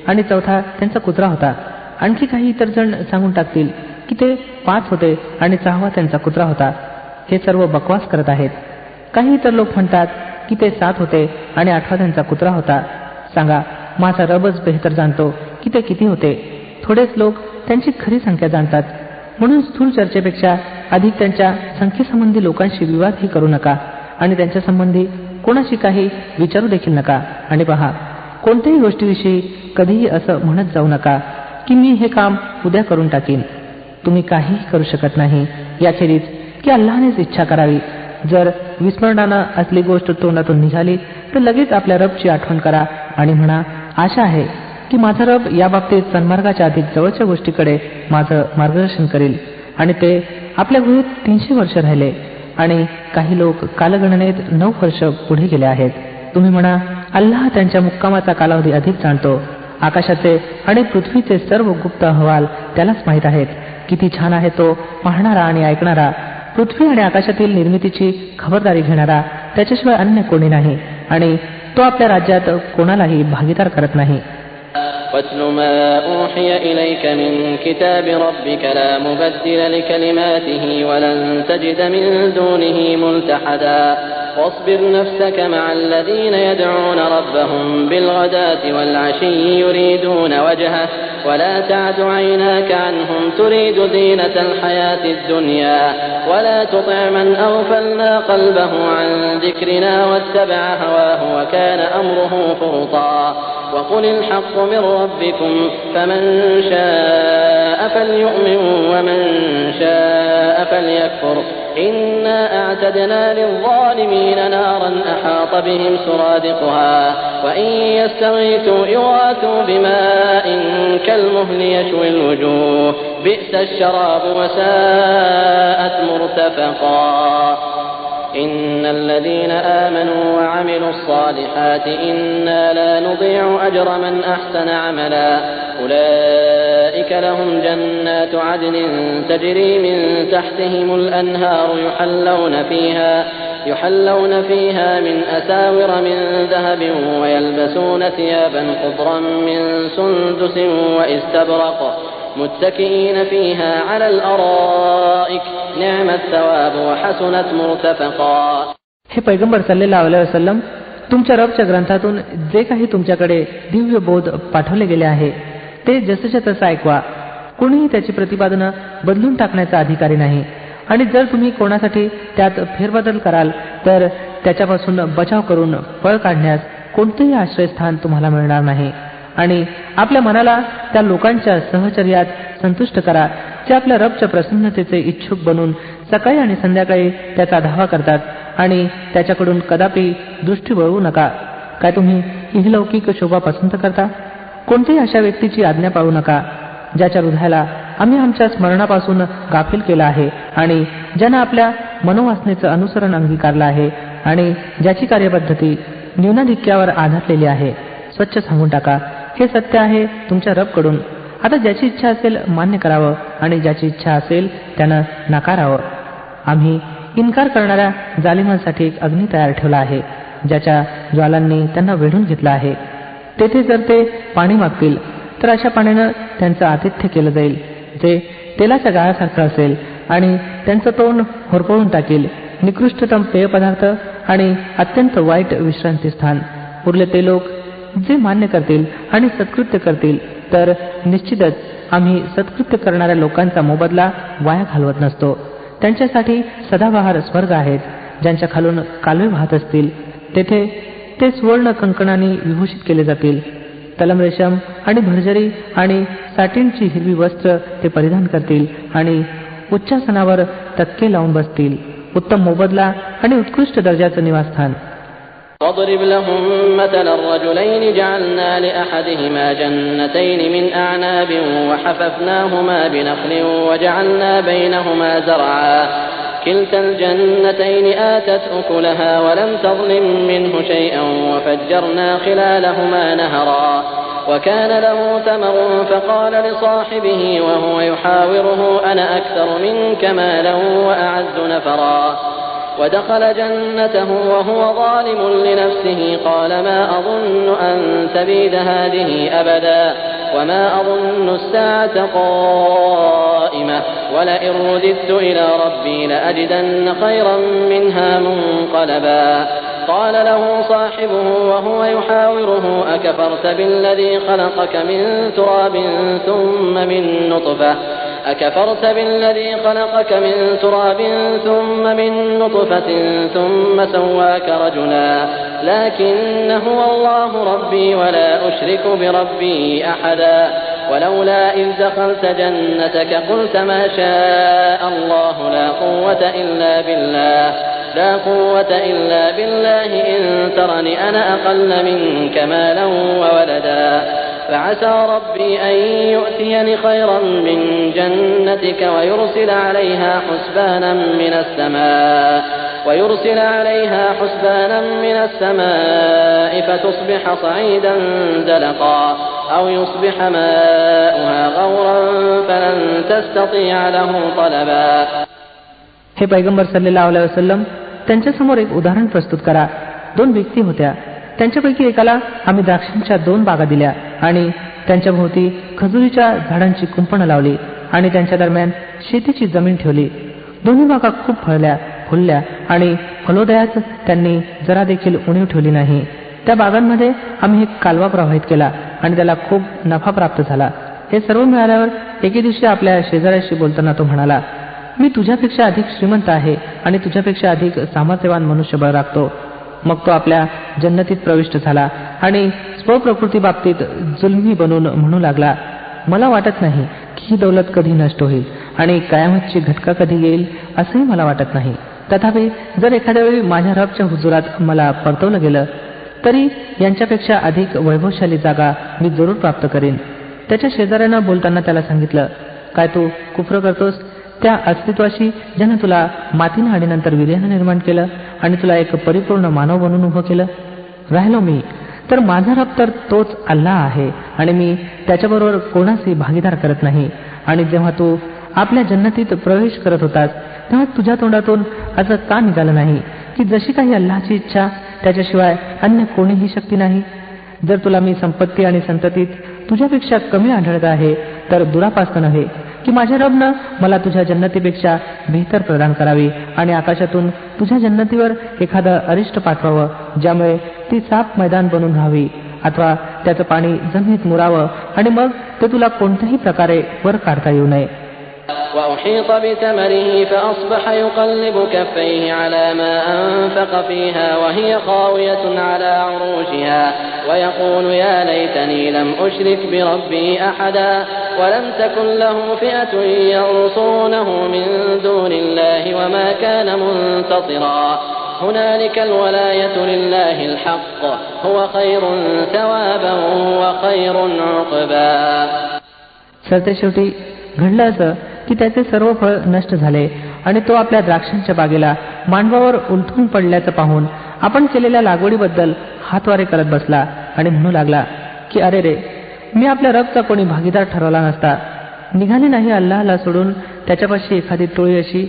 आणि चौथा त्यांचा कुत्रा होता. आणखी काही इतर जण सांगून टाकतील की ते 5 होते आणि 6वा त्यांचा कुत्रा होता. हे सर्व बकवास करत आहेत. काही इतर लोक म्हणतात की ते 7 होते आणि 8वा त्यांचा कुत्रा होता. सांगा, माझा रबच बेहतर जाणतो की ते किती होते. थोडेच लोक त्यांची खरी संख्या जाणतात. म्हणून स्थूल चर्चेपेक्षा अधिक त्यांच्या संख्येसंबंधी लोकांशी विवादही करू नका आणि त्यांच्या संबंधी कोणाशी काही विचारू देखील नका. आणि पहा, कोणत्याही गोष्टीविषयी कधीही असं म्हणत जाऊ नका की मी हे काम उद्या करून टाकीन. तुम्ही काहीही करू शकत नाही याखेरीज की अल्लाहनेच इच्छा करावी. जर विस्मरणानं असली गोष्ट तोंडातून निघाली तर लगेच आपल्या रबची आठवण करा आणि म्हणा, आशा आहे की माझा रब याबाबतीत सन्मार्गाच्या अधिक जवळच्या गोष्टीकडे माझं मार्गदर्शन करेल. आणि ते आपल्या गुहेत 300 वर्ष राहिले आणि काही लोक कालगणनेत 9 वर्ष पुढे गेले आहेत. तुम्ही म्हणा, अल्लाह त्यांच्या मुक्कामाचा कालावधी अधिक जाणतो. आकाशाचे आणि पृथ्वीचे सर्व गुप्त अहवाल त्यालाच माहीत आहेत. किती छान आहे तो पाहणारा आणि ऐकणारा. पृथ्वी आणि आकाशातील निर्मितीची खबरदारी घेणारा त्याच्याशिवाय अन्य कोणी नाही आणि तो आपल्या राज्यात कोणालाही भागीदार करत नाही. واتل ما أوحي إليك من كتاب ربك لا مبدل لكلماته ولن تجد من دونه ملتحدا واصبر نفسك مع الذين يدعون ربهم بالغداة والعشي يريدون وجهه ولا تعد عيناك عنهم تريد زينة الحياة الدنيا ولا تطع من أغفلنا قلبه عن ذكرنا واتبع هواه وكان أمره فرطا وقل الحق من ربكم فمن شاء فليؤمن ومن شاء فليكفر إنا أعتدنا للظالمين نارا أحاط بهم سرادقها وإن يستغيثوا يغاثوا بماء كالمهل يشوي الوجوه بئس الشراب وساءت مرتفقا. إن الذين آمنوا وعملوا الصالحات إنا لا نضيع أجر من أحسن عملا أولئك لهم جنات عدن تجري من تحتهم الأنهار يحلون فيها من أساور من ذهب ويلبسون ثيابا خضرا من سندس واستبرق متكئين فيها على الأرائك نعم الثواب وحسنت مرتفقا. हे पैगंबर सल्लल्लाहु अलैहि वसल्लम, तुमच्या रबच्या ग्रंथातून जे काही तुमच्याकडे दिव्य बोध पाठवले गेले आहे ते जसंच्या तसं ऐकवा. कोणीही त्याची प्रतिपादनं बदलून टाकण्याचा अधिकारी नाही. आणि जर तुम्ही कोणासाठी त्यात फेरबदल कराल तर त्याच्यापासून बचाव करून पळ काढण्यास कोणतेही आश्रयस्थान तुम्हाला मिळणार नाही. आणि आपल्या मनाला त्या लोकांच्या सहचर्यात संतुष्ट करा जे आपल्या रबच्या प्रसन्नतेचे इच्छुक बनून सकाळी आणि संध्याकाळी त्याचा धावा करतात आणि त्याच्याकडून कदापि दृष्टी वळवू नका. काय तुम्ही इहलौकिक शोभा पसंत करता? कोणत्याही अशा व्यक्तीची आज्ञा पाळू नका ज्याच्या हृदयाला आम्ही आमच्या स्मरणापासून गाफील केला आहे आणि ज्यानं आपल्या मनोवासनेचं अनुसरण अंगीकारलं आहे आणि ज्याची कार्यपद्धती न्यूनाधिक्यावर आधारलेली आहे. स्वच्छ सांगून टाका, हे सत्य आहे तुमच्या रबकडून. आता ज्याची इच्छा असेल मान्य करावं आणि ज्याची इच्छा असेल त्यानं नाकारावं. आम्ही इन्कार करणाऱ्या जालिमांसाठी एक अग्नी तयार ठेवला आहे ज्याच्या ज्वालांनी त्यांना वेढून घेतलं आहे. तेथे जर ते पाणी मागतील तर अशा पाण्यानं त्यांचं आतिथ्य केलं जाईल जे तेलाच्या गाळासारखं असेल आणि त्यांचं तोंड होरपळून टाकेल. निकृष्टतम पेयपदार्थ आणि अत्यंत वाईट विश्रांतीस्थान. उरले ते लोक जे मान्य करतील आणि सत्कृत्य करतील तर निश्चितच आम्ही सत्कृत्य करणाऱ्या लोकांचा मोबदला वाया घालवत नसतो. त्यांच्यासाठी सदाबहार स्वर्ग आहेत ज्यांच्या खालून कालवे वाहत असतील. तेथे ते सुवर्ण कंकणाने विभूषित केले जातील. तलम रेशम आणि भरजरी आणि साटिनची हिरवी वस्त्र ते परिधान करतील आणि उच्चासनावर तक्के लावून बसतील. उत्तम मोबदला आणि उत्कृष्ट दर्जाचं निवासस्थान. واضرب لهم مثل الرجلين جعلنا لأحدهما جنتين من أعناب وحففناهما بنخل وجعلنا بينهما زرعا كلتا الجنتين آتت أكلها ولم تظلم منه شيئا وفجرنا خلالهما نهرا وكان له ثمر فقال لصاحبه وهو يحاوره أنا أكثر منك مالا وأعز نفرا ودخل جنته وهو ظالم لنفسه قال ما أظن أن تبيد هذه أبدا وما أظن الساعة قائمة ولئن رددت إلى ربي لأجدن خيرا منها منقلبا قال له صاحبه وهو يحاوره أكفرت بالذي خلقك من تراب ثم من نطفة ثم سواك رجلا لكن هو الله ربي ولا أشرك بربي أحدا ولولا إذ دخلت جنتك قلت ما شاء الله لا قوة إلا بالله إن ترني أنا أقل منك مالا وولدا فعسى ربي أن يؤتيني خيرا من جنتك ويرسل عليها حسبانا من السماء فتصبح صعيدا زلقا أو يصبح ماؤها غورا فلن تستطيع له طلبا. हे पैगंबर सल्लल्लाहु अलैहि वसल्लम, त्यांच्यासमोर एक उदाहरण प्रस्तुत करा. 2 व्यक्ती होत्या. त्यांच्यापैकी एकाला आम्ही द्राक्षांच्या 2 बागा दिल्या आणि त्यांच्या भोवती खजुरीच्या झाडांची कुंपणं लावली आणि त्यांच्या दरम्यान शेतीची जमीन ठेवली. दोन्ही बागा खूप फुलल्या आणि फलोदयात त्यांनी जरा देखील उणीव ठेवली नाही. त्या बागांमध्ये आम्ही एक कालवा प्रवाहित केला आणि त्याला खूप नफा प्राप्त झाला. हे सर्व मिळाल्यावर एके दिवशी आपल्या शेजाऱ्याशी बोलताना तो म्हणाला, मी तुझ्यापेक्षा अधिक श्रीमंत आहे आणि तुझ्यापेक्षा अधिक सामर्थ्यवान मनुष्यबळ राखतो. मग तो आपल्या जन्नतीत प्रविष्ट झाला आणि स्वप्रकृती बाबतीत जुलमी बनून म्हणू लागला, मला वाटत नाही की ही दौलत कधी नष्ट होईल आणि कयामतची घटका कधी येईल असंही मला वाटत नाही. तथापि जर एखाद्या वेळी माझ्या रबच्या हुजुरात मला परतवलं गेलं तरी यांच्यापेक्षा अधिक वैभवशाली जागा मी जरूर प्राप्त करीन. त्याच्या शेजाऱ्यानं बोलताना त्याला सांगितलं, काय तू कुफ्र करतोस? त्या अस्तित्वाशी ज्यानं तुला मातीनं आणि नंतर वीर्यानं निर्माण केलं आणि तुला एक परिपूर्ण मानव बनवून उभं केलं? राहिलो मी, तर माझा रब तर तोच अल्लाह आहे आणि मी त्याच्याबरोबर कोणाशी भागीदार करत नाही. आणि जेव्हा तू आपल्या जन्नतीत प्रवेश करत होतास तेव्हा तुझ्या तोंडातून असं का निघालं नाही की जशी काही अल्लाहची इच्छा त्याच्याशिवाय अन्य कोणीही शक्ती नाही? जर तुला मी संपत्ती आणि संततीत तुझ्यापेक्षा कमी आढळत आहे तर दुरापास्त नव्हे की माझ्या रबनं मला तुझ्या जन्नतीपेक्षा बेहतर प्रदान करावी आणि आकाशातून तुझ्या जन्नतीवर एखादं अरिष्ट पाठवावं ज्यामुळे ती साफ मैदान बनून राहावी अथवा त्याचं पाणी जमिनीत मुरावं आणि मग ते तुला कोणत्याही प्रकारे वर काढता येऊ नये. وأحيط بثمره فأصبح يقلب كفيه على ما أنفق فيها وهي خاوية على عروشها ويقول يا ليتني لم أشرك بربي أحدا ولم تكن له فئة ينصرونه من دون الله وما كان منتصرا هنالك الولاية لله الحق هو خير ثوابا وخير عقبا. सरतेशेवटी घडलं असं की त्याचे सर्व फळ नष्ट झाले आणि तो आपल्या द्राक्षांच्या बागेला मांडवावर उलटून पडल्याचं पाहून आपण केलेल्या लागवडीबद्दल हातवारे करत बसला आणि म्हणू लागला की अरे रे, मी आपल्या रबचा कोणी भागीदार ठरवला नसता. निघाली नाही अल्लाहला सोडून त्याच्यापाशी एखादी टोळी अशी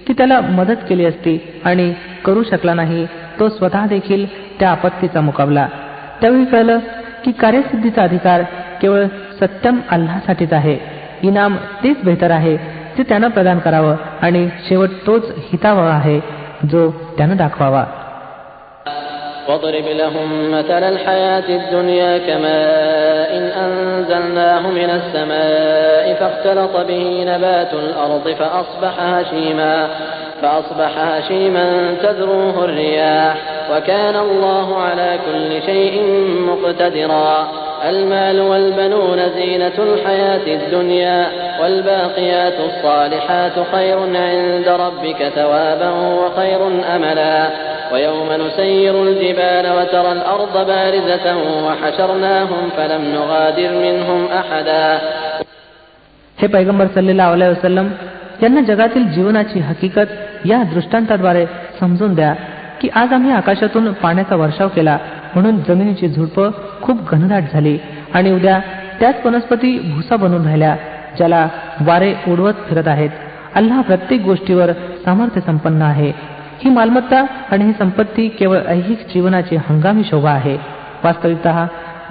की त्याला मदत केली असती आणि करू शकला नाही तो स्वतः देखील त्या आपत्तीचा मुकाबला. त्यावेळी कळलं की कार्यसिद्धीचा अधिकार केवळ सत्यम अल्लाहसाठीच आहे. इनाम तेच बेहतर आहे जे त्यानं प्रदान करावं आणि शेवट तोच हितावह आहे जो त्यानं दाखवावा. واضرب لهم مثل الحياة الدنيا كماء أنزلناه من السماء فاختلط به نبات الأرض فأصبح هشيما تذروه الرياح وكان الله على كل شيء مقتدرا. المال والبنون زينة الحياة الدنيا والباقيات الصالحات خير عند ربك ثوابا وخير أملا ويوم نسير الجبال وترى الأرض بارزة وحشرناهم فلم نغادر منهم أحدا. हे पैगंबर सल्लल्लाहु अलैहि वसल्लम यांना जगातील जीवनाची हकीकत या दृष्टांताद्वारे समजून द्या की आज आम्ही आकाशातून पाण्याचा वर्षाव केला म्हणून जमिनीची झुडपं खूप घनदाट झाली आणि उद्या त्याच वनस्पती भुसा बनून राहिल्या ज्याला वारे उडवत फिरत आहेत. अल्लाह प्रत्येक गोष्टीवर सामर्थ्य संपन्न आहे. ही मालमत्ता आणि ही संपत्ती केवळ ऐहिक जीवनाची हंगामी शोभा आहे. वास्तविकतः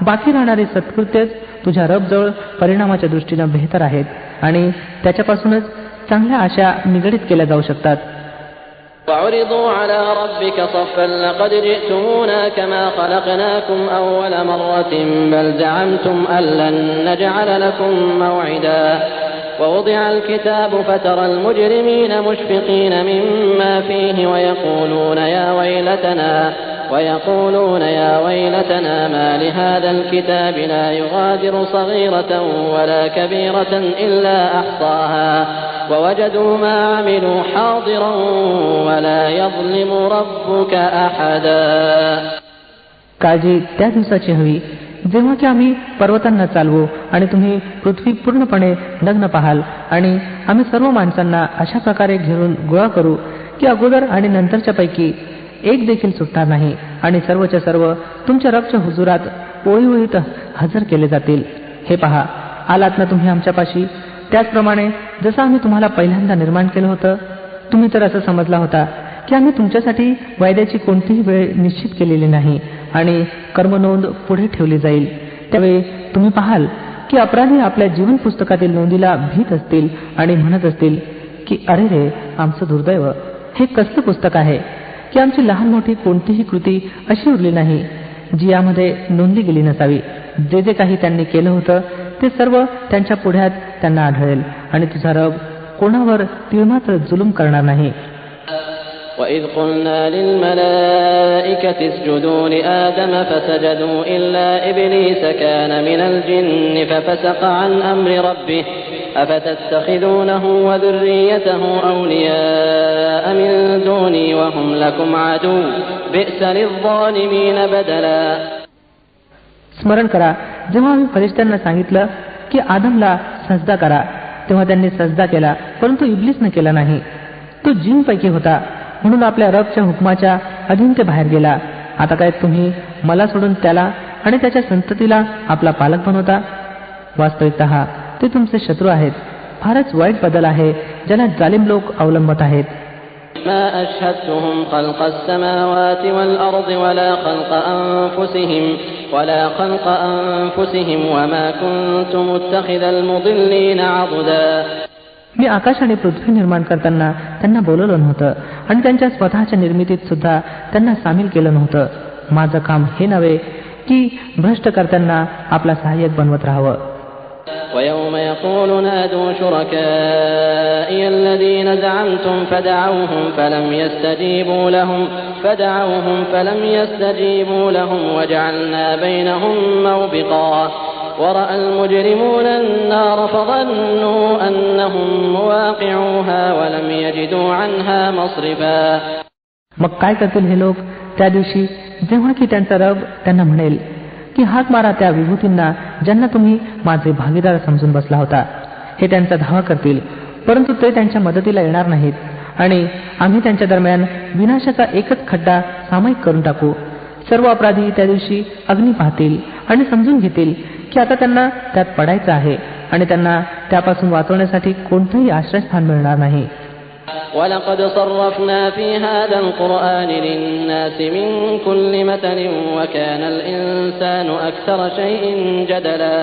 बाकी राहणारे सत्कृत्यच तुझ्या रबजवळ परिणामाच्या दृष्टीनं बेहतर आहेत आणि त्याच्यापासूनच चांगल्या आशा निगडीत केल्या जाऊ शकतात. وعرضوا على ربك صفا لقد جئتمونا كما خلقناكم أول مرة بل زعمتم أن لن نجعل لكم موعدا ووضع الكتاب فترى المجرمين مشفقين مما فيه ويقولون يا ويلتنا ما لهذا الكتاب لا يغادر صغيرة ولا كبيرة إلا أحصاها ووجدوا ما عملوا حاضرا ولا يظلم ربك أحدا. काळजी त्या दिवसाची हवी जेव्हा की आम्ही पर्वतांना चालवू आणि तुम्ही पृथ्वी पूर्णपणे नग्न पाहाल आणि आम्ही सर्व माणसांना अशा प्रकारे घेऊन गोळा करू की अगोदर आणि नंतरच्या पैकी एक देखील सुटणार नाही आणि सर्वच्या सर्व तुमच्या रबच्या हुजुरात ओळीओळीत हजर केले जातील. हे पहा, आलात ना तुम्ही आमच्यापाशी त्याचप्रमाणे जसं आम्ही तुम्हाला पहिल्यांदा निर्माण केलं होतं. तुम्ही तर असं समजला होता की आम्ही तुमच्यासाठी वायद्याची कोणतीही वेळ निश्चित केलेली नाही आणि कर्मनोंद पुढे ठेवली जाईल. त्यावेळी तुम्ही पाहाल की अपराधी आपल्या जीवन पुस्तकातील नोंदीला भीत असतील आणि म्हणत असतील की अरे रे, आमचं दुर्दैव, हे कसलं पुस्तक आहे की आमची लहान मोठी कोणतीही कृती अशी उरली नाही जी यामध्ये नोंदली गेली नसावी. जे जे काही त्यांनी केलं होतं ते सर्व त्यांच्या पुढ्यात त्यांना आढळेल आणि तुझा रब कोणावर तिळमात्र जुलूम करणार नाही. وَإِذْ قُلْنَا لِلْمَلَائِكَةِ اسْجُدُوا لِآدَمَ فَسَجَدُوا إِلَّا إِبْلِيسَ كَانَ مِنَ الْجِنِّ فَفَسَقَ عَنْ أَمْرِ رَبِّهِ أَفَتَتَّخِذُونَهُ وَذُرِّيَّتَهُ أَوْلِيَاءَ مِنْ دُونِي وَهُمْ لَكُمْ عَدُوٌّ بِئْسَ لِلظَّالِمِينَ بَدَلًا. स्मरण करा जेव्हा आम्ही फरिश्त्यांना सांगितलं की आदमला सजदा करा तेव्हा त्यांनी सजदा केला, परंतु इब्लिसने केला नाही. तो जिनपैकी होता, म्हणून आपल्या रबच्या हुकमाच्या अधीन ते बाहेर गेला. आता काय तुम्ही मला सोडून त्याला आणि त्याच्या संततीला आपला पालक बनवता? वास्तविकतः ते तुमचे शत्रू आहेत. फारच वाईट बदल आहे ज्याला जालिम लोक अवलंबत आहेत. ما أشهدتهم خلق السماوات والأرض ولا خلق أنفسهم وما كنت متخذ المضلين عضدا. मी आकाश आणि पृथ्वी निर्माण करताना त्यांना बोलवलं नव्हतं आणि त्यांच्या स्वतःच्या निर्मितीत सुद्धा त्यांना सामील केलं नव्हतं. माझं काम हे नव्हे की भ्रष्ट करताना आपला सहाय्यक बनवत राहावं. ويوم يقول نادوا شركائي الذين زعمتم فدعوهم فلم يستجيبوا لهم وجعلنا بينهم موبقا ورأى المجرمون النار فظنوا أنهم مواقعوها ولم يجدوا عنها مصرفا. मग काय करतील हे लोक त्या दिवशी जेव्हा की त्यांचा रब त्यांना म्हणेल की हाक मारा त्या विभूतींना ज्यांना तुम्ही माझे भागीदार समजून बसला होता. हे त्यांचा धावा करतील, परंतु ते त्यांच्या मदतीला येणार नाहीत आणि आम्ही त्यांच्या दरम्यान विनाशाचा एकच खड्डा सामायिक करून टाकू. सर्व अपराधी त्या दिवशी अग्नी पाहतील आणि समजून घेतील की आता त्यांना त्यात पडायचं आहे आणि त्यांना त्यापासून वाचवण्यासाठी कोणतंही आश्रयस्थान मिळणार नाही. ولقد صرفنا في هذا القرآن للناس من كل مثل وكان الإنسان أكثر شيء جدلا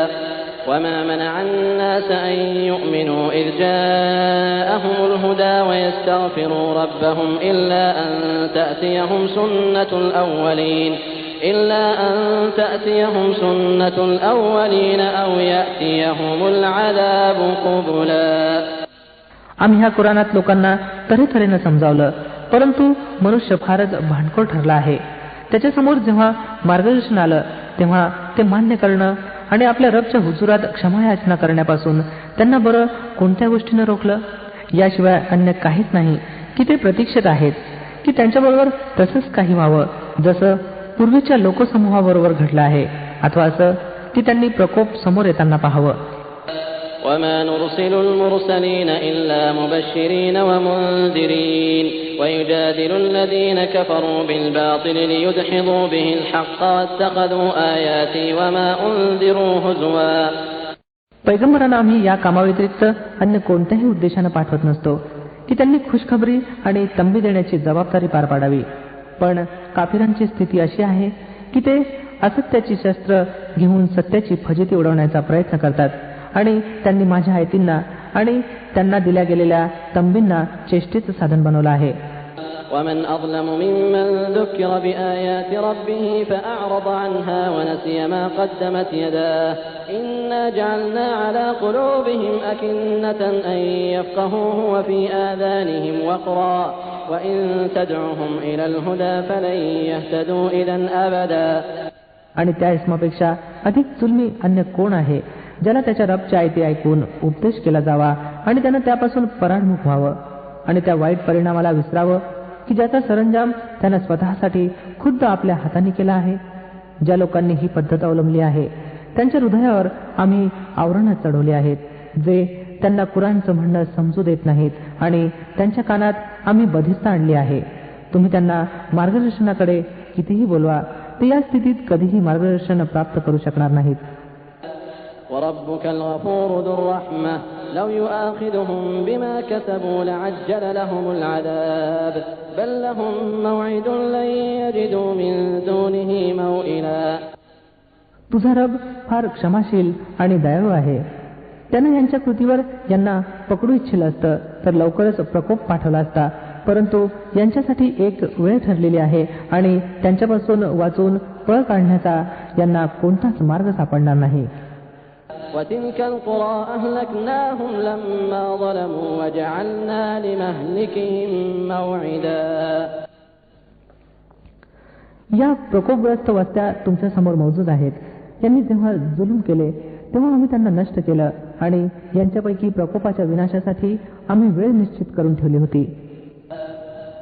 وما منع الناس أن يؤمنوا إذ جاءهم الهدى ويستغفروا ربهم إلا أن تأتيهم سنة الأولين أو يأتيهم العذاب قبلا. आम्ही ह्या कुराणात लोकांना तऱ्हेतऱ्हेनं समजावलं, परंतु मनुष्य फारच भांडखोर ठरला आहे. त्याच्यासमोर जेव्हा मार्गदर्शन आलं तेव्हा ते मान्य करणं आणि आपल्या रबच्या हुजुरात क्षमायाचना करण्यापासून त्यांना बरं कोणत्या गोष्टीनं रोखलं? याशिवाय अन्य काहीच नाही की ते प्रतीक्षित आहेत की त्यांच्याबरोबर तसंच काही व्हावं जसं पूर्वीच्या लोकसमूहाबरोबर घडलं आहे, अथवा असं की त्यांनी प्रकोप समोर येताना पाहावं. وما نرسل المرسلين إلا مبشرين ومنذرين ويجادل الذين كفروا بالباطل ليدحضوا به الحق واتخذوا آياتي وما أنذروا هزوا. पैगंबरांना आम्ही या कामाव्यतिरिक्त अन्य कोणत्याही उद्देशानं पाठवत नसतो की त्यांनी खुशखबरी आणि तंबी देण्याची जबाबदारी पार पाडावी. पण काफिरांची स्थिती अशी आहे की ते असत्याची शस्त्र घेऊन सत्याची फजिती उडवण्याचा प्रयत्न करतात आणि त्यांनी माझ्या आयतींना आणि त्यांना दिल्या गेलेल्या तंबींना चेष्टेचं साधन बनवलं आहे. ومن أظلم ممن ذكر بآيات ربه فأعرض عنها ونسي ما قدمت يداه إنا جعلنا على قلوبهم أكنة أن يفقهوه وفي آذانهم وقرا وإن تدعهم إلى الهدى فلن يهتدوا إذا أبدا. आणि त्या इस्मापेक्षा अधिक जुलमी अन्य कोण आहे ज्याला त्याच्या रबच्या आयती ऐकून उपदेश केला जावा आणि त्यानं त्यापासून पराडमुख व्हावं आणि त्या वाईट परिणामाला विसरावं की ज्याचा सरंजाम त्यानं स्वतःसाठी खुद्द आपल्या हाताने केला आहे. ज्या लोकांनी ही पद्धत अवलंबली आहे त्यांच्या हृदयावर आम्ही आवरणं चढवली आहेत जे त्यांना कुराणचं म्हणणं समजू देत नाहीत आणि त्यांच्या कानात आम्ही बधिरता आणली आहे. तुम्ही त्यांना मार्गदर्शनाकडे कितीही बोलवा, ते या स्थितीत कधीही मार्गदर्शन प्राप्त करू शकणार नाहीत. وربك الغفور ذو الرحمة لو يؤاخذهم بما كسبوا لعجل لهم العذاب بل لهم موعد لن يجدوا من دونه موئلا. तुझा रब फार क्षमाशील आणि दयाळू आहे. त्यानं यांच्या कृतीवर यांना पकडू इच्छिलं असतं तर लवकरच प्रकोप पाठवला असता, परंतु यांच्यासाठी एक वेळ ठरलेली आहे आणि त्यांच्यापासून वाचून पळ काढण्याचा यांना कोणताच मार्ग सापडणार नाही. وتلك القرى أهلكناهم لما ظلموا وجعلنا لمهلكهم موعدا. या प्रकोपग्रस्त वस्त्या तुमच्या समोर मौजूद आहेत. यांनी जेव्हा जुलूम केले तेव्हा आम्ही त्यांना नष्ट केलं आणि यांच्यापैकी प्रकोपाच्या विनाशासाठी आम्ही वेळ निश्चित करून ठेवली होती.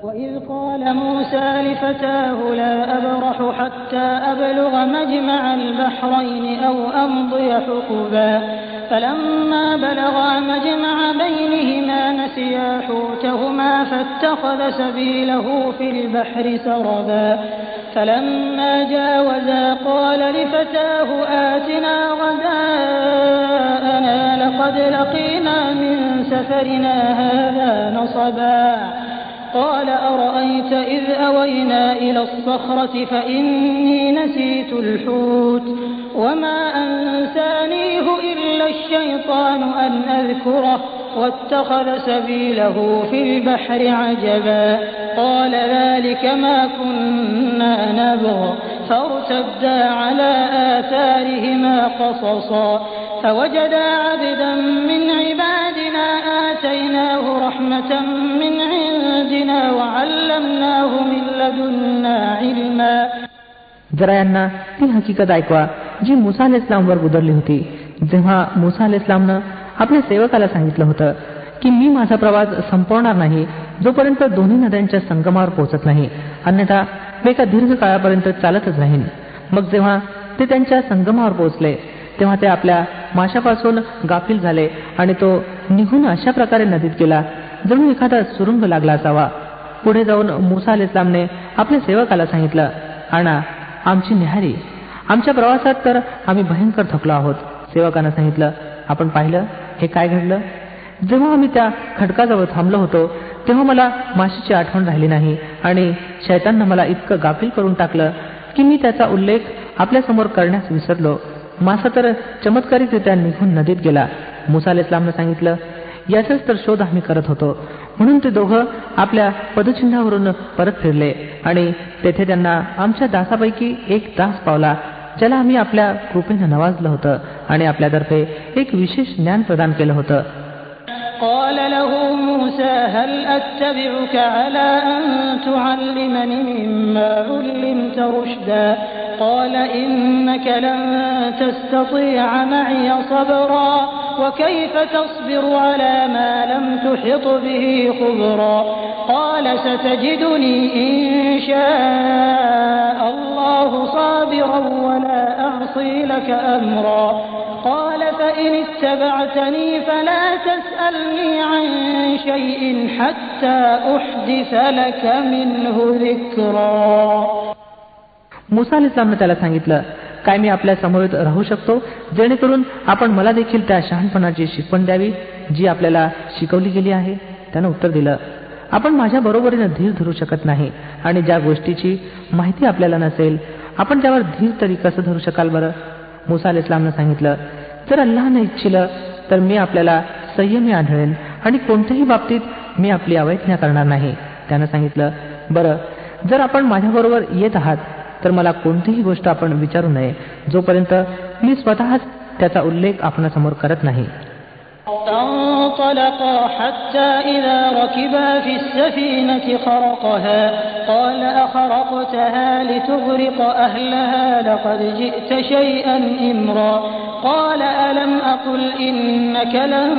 وإذ قال موسى لفتاه لا أبرح حتى أبلغ مجمع البحرين أو أمضي حقبا فلما بلغا مجمع بينهما نسيا حوتهما فاتخذ سبيله في البحر سربا فلما جاوزا قال لفتاه آتنا غداءنا لقد لقينا من سفرنا هذا نصبا قال أرأيت إذ أوينا إلى الصخرة فإني نسيت الحوت وما أنسانيه إلا الشيطان أن أذكره واتخذ سبيله في البحر عجبا قال ذلك ما كنا نبغ فارتدا على آثارهما قصصا فوجدا عبدا من عبادنا آتيناه رحمة من عندنا وعلمناه من لدنا علما. जरा यांना ती हकीकत ऐकवा जी मुसा अलैहिस्सलामवर उतरली होती. जेव्हा मुसा अलैहिस्सलामनं आपल्या सेवकाला सांगितलं होतं की मी माझा प्रवास संपवणार नाही जोपर्यंत दोन्ही नद्यांच्या संगमावर पोहोचत नाही, अन्यथा मी एका दीर्घ काळापर्यंत चालतच राहीन. मग जेव्हा ते त्यांच्या संगमावर पोहोचले तेव्हा ते आपल्या माशापासून गाफील झाले आणि तो निघून अशा प्रकारे नदीत गेला जणू एखादा सुरुंग लागला असावा. पुढे जाऊन मुसा अलैहिस्सलामने आपल्या सेवकाला सांगितलं, आणा आमची न्याहारी, आमच्या प्रवासात तर आम्ही भयंकर थकलो आहोत. सेवकानं सांगितलं, आपण पाहिलं हे काय घडलं? जेव्हा आम्ही त्या खडकाजवळ थांबलो होतो तेव्हा मला माशीची आठवण राहिली नाही आणि शैताननं मला इतकं गाफील करून टाकलं की मी त्याचा उल्लेख आपल्यासमोर करण्यास विसरलो. मासा तर चमत्कारिकरित्या निघून नदीत गेला. मुसा अलैहिस्सलामनं सांगितलं, याचाच तर शोध आम्ही करत होतो. म्हणून ते दोघं आपल्या पदचिन्हावरून परत फिरले आणि तेथे त्यांना आमच्या दासापैकी एक दास पावला ज्याला आम्ही आपल्या कृपेनं नवाजलं होतं आणि आपल्यातर्फे एक विशेष ज्ञान प्रदान केलं होतं. قال له موسى هل أتبعك على أن تعلمني مما علمت رشدا قال إنك لن تستطيع معي صبرا وكيف تصبر على ما لم تحط به خبرا قال ستجدني إن شاء الله صابرا ولا أعصي لك أمرا قال فإن اتبعتني فلا تسألني عن شيء حتى أحدث لك منه ذكرا. मुसा अलैहिस्सलामने त्याला सांगितलं, काय मी आपल्या समवेत राहू शकतो जेणेकरून आपण मला देखील त्या शहाणपणाची शिकवण द्यावी जी आपल्याला शिकवली गेली आहे? त्यानं उत्तर दिलं, आपण माझ्या बरोबरीनं धीर धरू शकत नाही आणि ज्या गोष्टीची माहिती आपल्याला नसेल आपण त्यावर धीर तरी कसं धरू शकाल बरं? मुसा अलैहिस्सलामनं सांगितलं, जर अल्लाहने इच्छिलं तर मी आपल्याला संयमी आढळेन आणि कोणत्याही बाबतीत मी आपली अवैज्ञा करणार नाही. त्यानं सांगितलं, बरं जर आपण माझ्याबरोबर येत आहात तर मला कोणतीही गोष्ट आपण विचारू नये जोपर्यंत मी स्वतःच त्याचा उल्लेख आपणासमोर करत नाही. فانطلقا حتى إذا ركبا في السفينة خرقها قال أخرقتها لتغرق أهلها لقد جئت شيئا إمرا قال ألم أقل إنك لن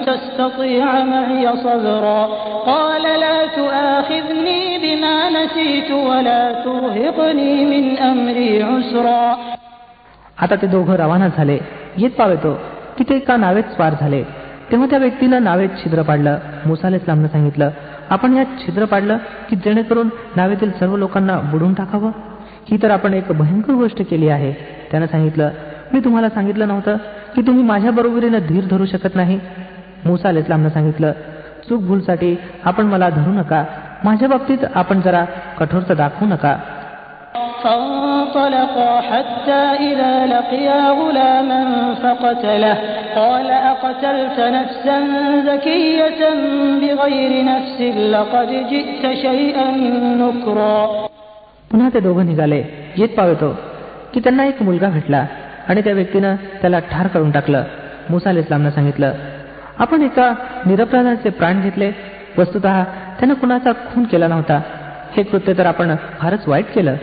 تستطيع معي صبرا قال لا تؤاخذني بما نسيت ولا ترهقني من أمري عسرا. आता ते दोघं रवाना झाले. येत पावेतो की ते एका नावेत स्वार झाले तेव्हा त्या व्यक्तीनं नावेत छिद्र पाडलं. मुसा अलैहिस्सलामनं सांगितलं, आपण यात छिद्र पाडलं की जेणेकरून नावेतील सर्व लोकांना बुडून टाकावं? ही तर आपण एक भयंकर गोष्ट केली आहे. त्यानं सांगितलं, मी तुम्हाला सांगितलं नव्हतं की तुम्ही माझ्या बरोबरीनं धीर धरू शकत नाही? मुसा अलैहिस्सलामनं सांगितलं, चूक भूलसाठी आपण मला धरू नका, माझ्या बाबतीत आपण जरा कठोरता दाखवू नका. فانطلقا حتى إذا لقيا غلاما فقتله قال أقتلت نفسا زكية بغير نفس لقد جئت شيئا نكرا. पुन्हा ते दोघं निघाले. येत पावेतो की त्यांना एक मुलगा भेटला आणि त्या व्यक्तीनं त्याला ठार करून टाकलं. मुसा अलैहिस्सलामनं सांगितलं, आपण एका निरपराधाचे प्राण घेतले, वस्तुतः त्यानं कुणाचा खून केला नव्हता. हे कृत्य तर आपण फारच वाईट केलं.